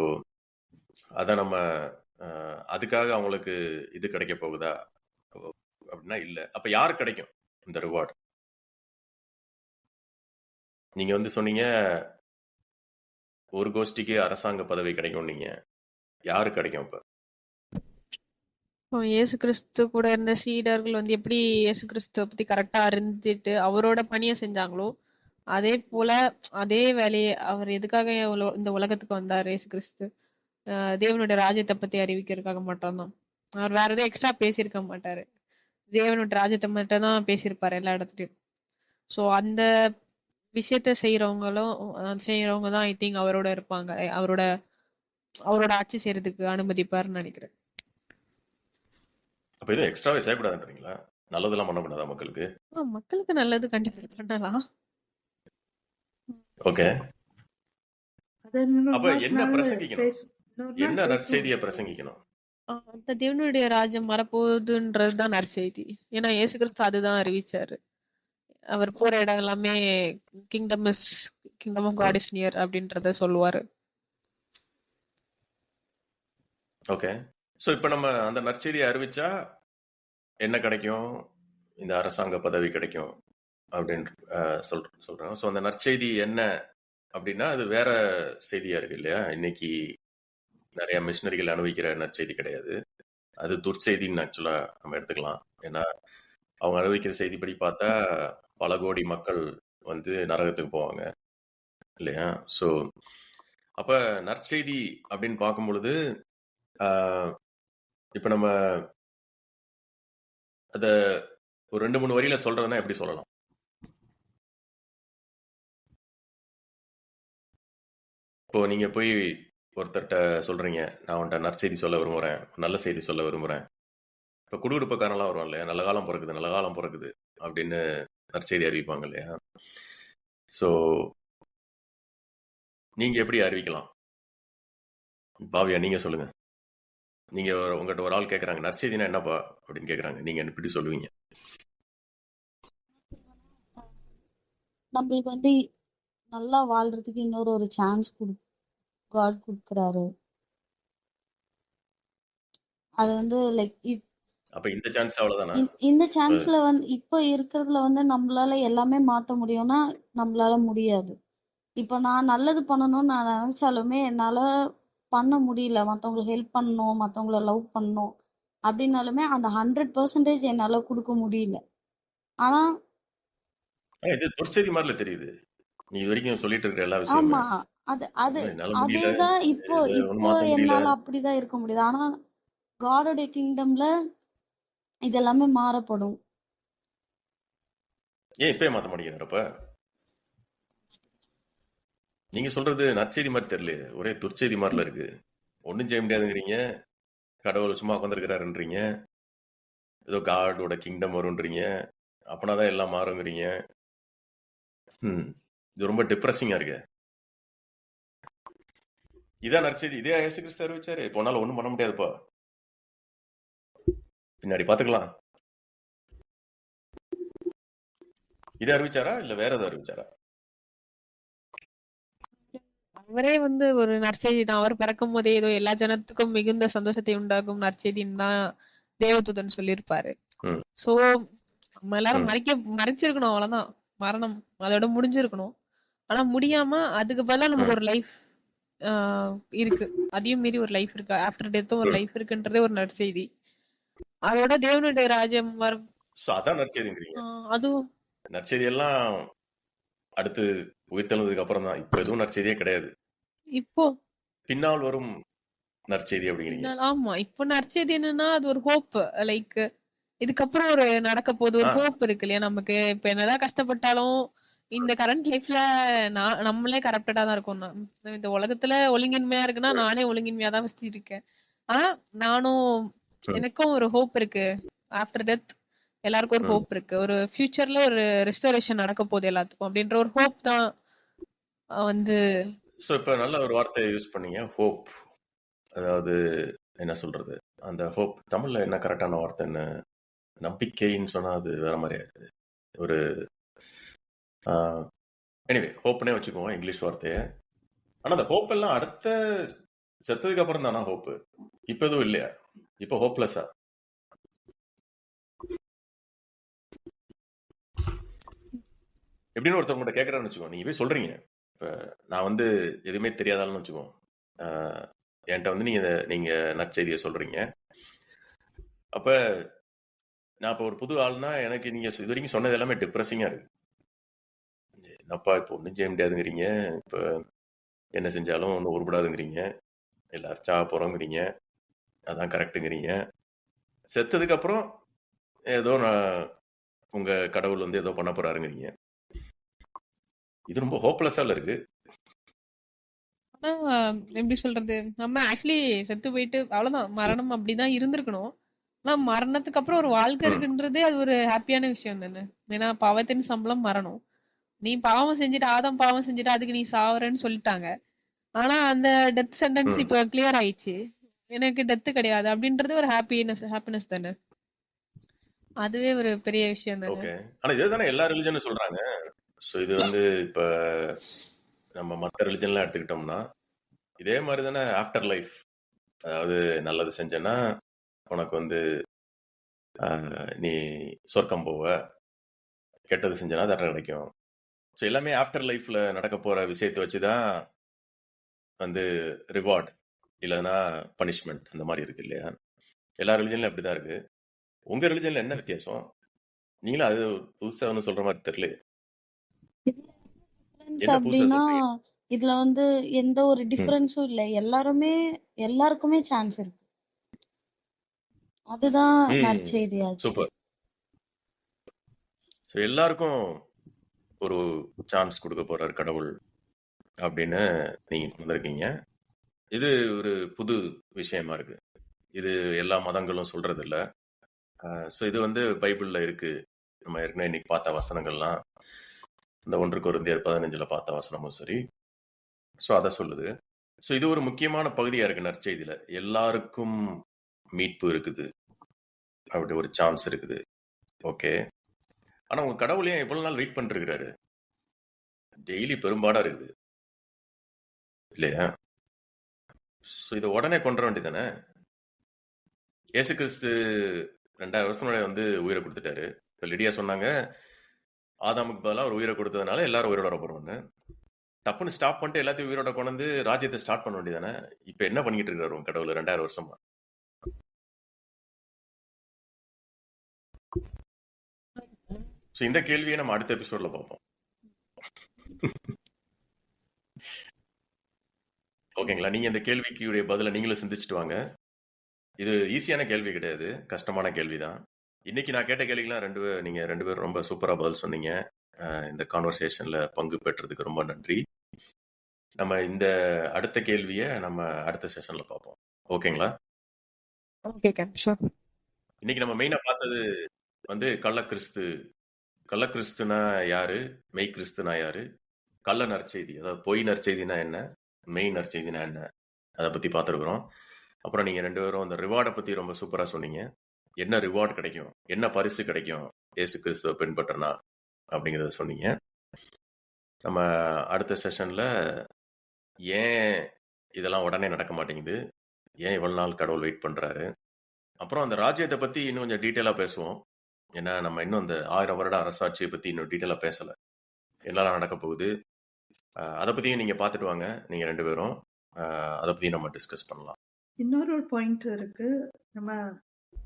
அதை நம்ம அதுக்காக அவங்களுக்கு இது கிடைக்க போகுதா அப்படின்னா இல்லை. அப்ப யாருக்கு கிடைக்கும் இந்த ரிவார்டு? நீங்க வந்து சொன்னீங்க ஒரு கோஷ்டிக்கு அரசாங்க பதவி கிடைக்கும், நீங்க யாரு கிடைக்கும்? இப்ப இயேசு கிறிஸ்து கூட இருந்த சீடர்கள் வந்து எப்படி இயேசு கிறிஸ்துவ பத்தி கரெக்டா அறிஞ்சிட்டு அவரோட பணியை செஞ்சாங்களோ, அதே போல அதே வேலையை அவர் எதுக்காக இந்த உலகத்துக்கு வந்தார் இயேசு கிறிஸ்து, தேவனுடைய ராஜ்யத்தை பத்தி அறிவிக்கிறதுக்காக மட்டும்தான். அவர் வேற எதுவும் எக்ஸ்ட்ரா பேசியிருக்க மாட்டாரு. தேவனுடைய ராஜ்யத்தை மட்டும் தான் பேசியிருப்பாரு எல்லா இடத்துலயும். ஸோ அந்த விஷயத்த செய்யறவங்க தான் ஐ திங்க் அவரோட இருப்பாங்க, அவரோட ஆட்சி செய்யறதுக்கு அனுமதிப்பாருன்னு நினைக்கிறேன். அப்ப எதுவும் எக்ஸ்ட்ராவே செய்யக்கூடாதுன்றீங்களா? நல்லதெல்லாம் பண்ணக்கூடாதா மக்களுக்கு? மக்களுக்கு நல்லது கண்டிப்பா பண்ணலாம். ஓகே. அதை இன்னொரு அப்ப நாள் என்ன பிரசங்கிக்கணும்? இன்னொரு நாள் என்ன பேசுவோம் நற்செய்தியை அதை பத்தி. பிரசங்கிக்கணும்? அந்த தேவனுடைய ராஜ்யம் வரப்போகுதுன்றதுதான் நற்செய்தி. ஏன்னா இயேசு கிறிஸ்து அதுதான் அறிவிச்சாரு. அவர் போற இடம் எல்லாமே kingdom of God is near அப்படின்றத சொல்லுவாரு. ஓகே. ஸோ இப்போ நம்ம அந்த நற்செய்தியை அறிவிச்சா என்ன கிடைக்கும்? இந்த அரசாங்க பதவி கிடைக்கும் அப்படின்னு சொல்றோம். ஸோ அந்த நற்செய்தி என்ன அப்படின்னா அது வேற செய்தியா இருக்கு இல்லையா? இன்னைக்கு நிறைய மிஷினரிகள் அனுபவிக்கிற நற்செய்தி கிடையாது. அது துர்ச்செய்தின்னு ஆக்சுவலா நம்ம எடுத்துக்கலாம். ஏன்னா அவங்க அனுபவிக்கிற செய்திப்படி பார்த்தா பல கோடி மக்கள் வந்து நரகத்துக்கு போவாங்க இல்லையா? ஸோ அப்ப நற்செய்தி அப்படின்னு பார்க்கும் பொழுது இப்ப நம்ம அத ஒரு 2-3 வரியில சொல்றதுன்னா எப்படி சொல்லலாம்? இப்போ நீங்க போய் ஒருத்தர்கிட்ட சொல்றீங்க, நான் உன்ட்ட நற்செய்தி சொல்ல விரும்புறேன், நல்ல செய்தி சொல்ல விரும்புறேன். இப்ப குடுகுடுப்பக்காரன்லாம் வருவான் இல்லையா? நல்ல காலம் பிறக்குது அப்படின்னு நற்செய்தி அறிவிப்பாங்க இல்லையா? ஸோ நீங்க எப்படி அறிவிக்கலாம்? பாவியா நீங்க சொல்லுங்க. நீங்க உங்ககிட்ட ஒரு ஆள் கேட்கறாங்க, நற்செய்தினா என்னப்பா அப்படின்னு கேட்கறாங்க, நீங்க எப்படி சொல்லுவீங்க? நம்மளுக்கு வந்து நல்லா வாழ்றதுக்கு இன்னொரு ஒரு சான்ஸ் காட் கொடுக்குறாரு. அது வந்து லைக் அப்ப இந்த சான்ஸ் அவ்வளவுதானா? இந்த சான்ஸ்ல வந்து இப்ப இருக்கிறதுல வந்து நம்மளால எல்லாமே மாத்த முடியும்னா நம்மளால முடியாது. இப்ப நான் நல்லது பண்ணணும்னு நான் நினைச்சாலுமே என்னால பண்ண முடியல. மத்தவங்களுக்கு ஹெல்ப் பண்ணணும், மத்தவங்கள லவ் பண்ணணும் அப்படின்னாலுமே அந்த 100% என்னால கொடுக்க முடியல. ஆனா இது துர்ச்செய்தி மாதிரில தெரியுது. நீ இது வரைக்கும் சொல்லிட்டு இருக்கிற எல்லா விஷயமுமே. ஆமா, என்னால முடியல, அதேதான் இப்போ ஒண்ணும் மாத்த முடியல. என்னால அப்படிதான் இருக்க முடியுது. ஆனா காடோட கிங்டம்ல இதெல்லாமே மாறப்படும். ஏன் இப்பயே மாத்த மாட்டேங்கிறப்ப? நீங்க சொல்றது நற்செய்தி மாதிரி தெரியல, ஒரே துர்ச்செய்தி மாதிரில இருக்கு. ஒன்னும் செய்ய முடியாதுங்கிறீங்க, கடவுள் சும்மா உட்காந்துருக்கிறாருன்றீங்க, ஏதோ காடோட கிங்டம் வரும்ன்றீங்க, அப்பனாதான் எல்லாம் மாறுங்கிறீங்க. இது ரொம்ப டிப்ரெசிங்கா இருக்கு. இதான் நற்செய்தி, இதே இயேசு கிறிஸ்து அறிவிச்சாரு. இப்போ உன்னால ஒண்ணும் பண்ண முடியாதுப்பா, பின்னாடி பாத்துக்கலாம். இதை அறிவிச்சாரா இல்ல வேற ஏதாவது அறிவிச்சாரா? அவரே வந்து ஒரு நற்செய்தி தான். அவர் பிறக்கும் போதே ஏதோ எல்லா ஜனத்துக்கும் மிகுந்த சந்தோஷத்தை உண்டாகும் நற்செய்தின்னு தான் தேவதூதன் சொல்லியிருப்பாரு. சோ நம்ம எல்லாரும் மறைச்சிருக்கணும், அவ்வளவுதான். மரணம் அதோட முடிஞ்சிருக்கணும். ஆனா முடியாம அதுக்கு பதிலா நமக்கு ஒரு லைஃப் இருக்கு. அதையும் மீறி ஒரு லைஃப் இருக்கு, ஆஃப்டர் டெத்தும் ஒரு லைஃப் இருக்குன்றதே ஒரு நற்செய்தி. அதோட தேவனுடைய ராஜ்யம் வரும். அதான் நற்செய்திங்கிறீங்க. அதுவும் நற்செய்தி எல்லாம் அடுத்து உயிர் தெழுந்ததுக்கு அப்புறம் தான். இப்ப எதுவும் நற்செய்தியே கிடையாது. இப்போ பின்னால் வரும் நற்செய்தி அப்படிங்கிறீங்க. ஆமா, இப்போ நற்செய்தி என்னன்னா அது ஒரு ஹோப். லைக் இதுக்கப்புறம் ஒரு நடக்க போகுது, ஒரு ஹோப் இருக்கு இல்லையா நமக்கு. இப்ப என்னதான் கஷ்டப்பட்டாலும் இந்த கரண்ட் லைஃப்ல நம்மளே கரப்டடா தான் இருக்கோம். இந்த உலகத்துல ஒழுங்கின்மையா இருக்குன்னா நானே ஒழுங்கின்மையா தான் வச்சு இருக்கேன். ஆனா நானும் எனக்கும் ஒரு ஹோப் இருக்கு. ஆஃப்டர் டெத் எல்லாருக்கும் ஒரு ஹோப் இருக்கு. ஒரு ஃபியூச்சர்ல ஒரு ரெஸ்டோரேஷன் நடக்க போகுது எல்லாத்துக்கும் அப்படின்ற ஒரு ஹோப் தான் வந்து. சோ இப்ப நல்ல ஒரு வார்த்தையை யூஸ் பண்ணீங்க, ஹோப். அதாவது என்ன சொல்றது, அந்த ஹோப் தமிழ்ல என்ன கரெக்டான வார்த்தை? என்ன, நம்பிக்கைன்னு சொன்னா அது வேற மாதிரியா இருக்குது. ஒரு எனிவே ஹோப்னே வச்சுக்குவோம் இங்கிலீஷ் வார்த்தையை. ஆனா அந்த ஹோப் எல்லாம் அடுத்த செத்ததுக்கு அப்புறம் தானா ஹோப்? இப்ப எதுவும் இல்லையா? இப்ப ஹோப்லெஸ்ஸா? எப்படின்னு ஒருத்தவங்க கேட்கறான்னு வச்சுக்கோ, நீங்க போய் சொல்றீங்க, இப்ப நான் வந்து எதுவுமே தெரியாதாலும் வச்சுக்கோ, என்கிட்ட வந்து நீங்க நற்செய்தியை சொல்றீங்க. அப்ப நான் இப்ப ஒரு புது ஆள்னா எனக்கு நீங்க இது வரைக்கும் சொன்னது எல்லாமே டிப்ரெசிங்கா இருக்கு. என்னப்பா இப்போ ஒன்றும் செய்ய முடியாதுங்கிறீங்க, இப்ப என்ன செஞ்சாலும் ஒன்றும் உருப்படாதுங்கிறீங்க, எல்லாரும் சாக போறோங்கிறீங்க, அதான் கரெக்டுங்கிறீங்க. செத்ததுக்கு அப்புறம் ஏதோ நான் உங்க கடவுள் வந்து ஏதோ பண்ண போறாருங்கிறீங்க. இது ரொம்ப ஹோப்லெஸ்ஸால இருக்கு. எப்படி சொல்றது, நம்ம ஆக்சுவலி செத்து போயிட்டு அவ்வளவுதான், மரணம் அப்படிதான் இருந்திருக்கணும். ஆனா மரணத்துக்கு அப்புறம் ஒரு வாழ்க்கை ம் இருக்குன்றதே அது ஒரு ஹாப்பியான விஷயம் தானே. ஏன்னா பாவத்தின் சம்பளம் மரணம். நீ பாவம் செஞ்சுட்டு ஆதாம் பாவம் செஞ்சுட்டு அதுக்கு நீ சாவறன்னு சொல்லிட்டாங்க. ஆனா அந்த டெத் சென்டென்ஸ் ம் இப்ப கிளியர் ஆயிடுச்சு. எனக்கு டெத் கிடையாது அப்படின்றது ஒரு ஹாப்பினஸ் தானே. அதுவே ஒரு பெரிய விஷயம் தானே. ஓகே. ஆனா இதுதானே எல்லா ரிலிஜனும் சொல்றாங்க. ஸோ இது வந்து இப்ப நம்ம மற்ற ரிலிஜன்லாம் எடுத்துக்கிட்டோம்னா இதே மாதிரி தானே ஆஃப்டர் லைஃப். அதாவது நல்லது செஞ்சேன்னா உனக்கு வந்து நீ சொர்க்கம் போவ, கெட்டது செஞ்சனா தண்டனை கிடைக்கும். ஸோ எல்லாமே ஆஃப்டர் லைஃப்ல நடக்க போற விஷயத்தை வச்சுதான் வந்து ரிவார்டு இல்லைன்னா பனிஷ்மெண்ட் அந்த மாதிரி இருக்கு இல்லையா? எல்லா ரிலிஜன்ல அப்படிதான் இருக்கு. உங்க ரிலிஜன்ல என்ன வித்தியாசம்? நீங்களும் அது புதுசா ஒன்றும் சொல்ற மாதிரி தெரியல. டிஃபரன்ஸ் என்ன புதுசா அப்படின்னா சொல்றீங்க? இதுல வந்து எந்த ஒரு டிஃபரன்ஸும் இல்லை. எல்லாருக்குமே சான்ஸ் இருக்கு. அதுதான் நற்செய்தியாச்சு. சூப்பர். ஸோ எல்லாருக்கும் ஒரு சான்ஸ் கொடுக்க போறாரு கடவுள் அப்படின்னு நீங்க வந்திருக்கீங்க. இது ஒரு புது விஷயமா இருக்கு. இது எல்லா மதங்களும் சொல்றது இல்ல. ஸோ இது வந்து பைபிள்ல இருக்கு. நம்ம ஏற்கனவே இன்னைக்கு பார்த்த வசனங்கள்லாம் இந்த 1 கொரிந்தியர் 15 பார்த்த வசனமும் சரி. ஸோ அதை சொல்லுது. ஸோ இது ஒரு முக்கியமான பகுதியா இருக்கு நற்செய்தியில. எல்லாருக்கும் மீட்பு இருக்குது, அப்படி ஒரு சான்ஸ் இருக்குது. ஓகே. ஆனா உங்க கடவுள் ஏன் எவ்வளவு நாள் வெயிட் பண்ணிருக்கிறாரு? டெய்லி பெரும்பாடா இருக்குது இல்லையா? ஸோ இதை உடனே கொண்டு வர வேண்டியதானே? இயேசு கிறிஸ்து 2000 வருஷம் முன்னாடி வந்து உயிரை கொடுத்துட்டாரு. இப்போ லிடியா சொன்னாங்க ஆதாமுக்கு பதிலாக ஒரு உயிரை கொடுத்ததுனால எல்லாரும் உயிரோட வர போறோம்னு. டப்புன்னு ஸ்டாப் பண்ணிட்டு எல்லாத்தையும் உயிரோட கொண்டு வந்து ராஜ்யத்தை ஸ்டார்ட் பண்ண வேண்டியதானே? இப்போ என்ன பண்ணிக்கிட்டு இருக்காரு உங்க கடவுள் 2000 வருஷமா? ஸோ இந்த கேள்வியை நம்ம அடுத்த எபிசோட்ல பார்ப்போம். ஓகேங்களா? நீங்க இந்த கேள்விக்கு பதில நீங்களும் சிந்திச்சுட்டு வாங்க. இது ஈஸியான கேள்வி கிடையாது, கஷ்டமான கேள்விதான். இன்னைக்கு நான் கேட்ட கேள்விக்கெல்லாம் நீங்க 2 பேரும் ரொம்ப சூப்பரா பதில் சொன்னீங்க. இந்த கான்வர்சேஷன்ல பங்கு பெற்றதுக்கு ரொம்ப நன்றி. நம்ம இந்த அடுத்த கேள்வியை நம்ம அடுத்த செஷன்ல பார்ப்போம். ஓகேங்களா? Okay sure. இன்னைக்கு நம்ம மெயினா பார்த்தது வந்து கள்ளக்கிறிஸ்துனா யாரு, மெய் கிறிஸ்துனா யாரு, கள்ள நற்செய்தி அதாவது பொய் நற்செய்தினா என்ன, மெய் நற்செய்தினா என்ன, அதை பத்தி பார்த்துருக்குறோம். அப்புறம் நீங்க 2 பேரும் அந்த ரிவார்டை பத்தி ரொம்ப சூப்பரா சொன்னீங்க. என்ன ரிவார்டு கிடைக்கும், என்ன பரிசு கிடைக்கும் இயேசு கிறிஸ்துவை பின்பற்றினா அப்படிங்கிறத சொன்னீங்க. நம்ம அடுத்த செஷன்ல ஏன் இதெல்லாம் உடனே நடக்க மாட்டேங்குது, ஏன் இவ்வளவு நாள் கடவுள் வெயிட் பண்றாரு, அப்புறம் அந்த ராஜ்யத்தை பத்தி இன்னும் கொஞ்சம் டீட்டெயிலா பேசுவோம். ஏன்னா நம்ம இன்னும் அந்த 1000 வருட அரசாட்சியை பத்தி இன்னும் டீட்டெயிலா பேசல. என்னெல்லாம் நடக்க போகுது அதை பத்தியும் நீங்க பார்த்துட்டு வாங்க. நீங்க 2 பேரும் அதை பத்தி நம்ம டிஸ்கஸ் பண்ணலாம். இன்னொரு ஒரு பாயிண்ட் இருக்கு. நம்ம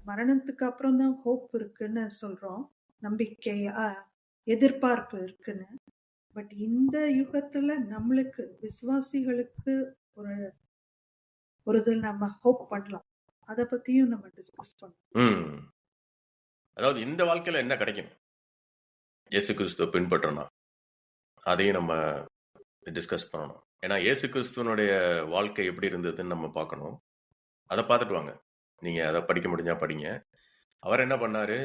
மரணத்துக்கு அப்புறம் தான் ஹோப் இருக்குன்னு சொல்றோம், நம்பிக்கை எதிர்பார்ப்பு இருக்குன்னு. பட் இந்த யுகத்துல நம்மளுக்கு விசுவாசிகளுக்கு ஒரு நம்ம ஹோப் பண்ணலாம். அதை பத்தியும் நம்ம டிஸ்கஸ் பண்ணலாம். அதாவது இந்த வாழ்க்கையில என்ன கிடைக்கும் இயேசு கிறிஸ்துவ பின்பற்றணும், அதையும் நம்ம டிஸ்கஸ் பண்ணணும். ஏன்னா இயேசு கிறிஸ்துவனுடைய வாழ்க்கை எப்படி இருந்ததுன்னு நம்ம பார்க்கணும். அதை பார்த்துட்டு வாங்க. நீங்க அதை படிக்க முடிஞ்சா படிங்க. அவர் என்ன பண்ணாரு,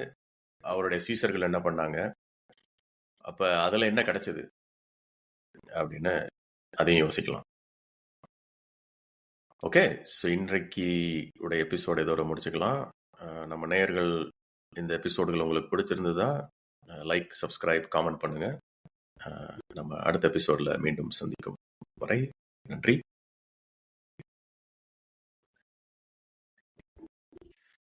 அவருடைய சீசர்கள் என்ன பண்ணாங்க, அப்ப அதுல என்ன கிடைச்சது அப்படின்னு அதையும் யோசிக்கலாம். ஓகே. ஸோ இன்றைக்கு உடைய எபிசோடு இதோட முடிச்சுக்கலாம். நம்ம நேயர்கள் இந்த எபிசோடுகள் உங்களுக்கு பிடிச்சிருந்ததா லைக், சப்ஸ்கிரைப், காமெண்ட் பண்ணுங்க. நம்ம அடுத்த எபிசோட்ல மீண்டும் சந்திக்கும் வரை நன்றி.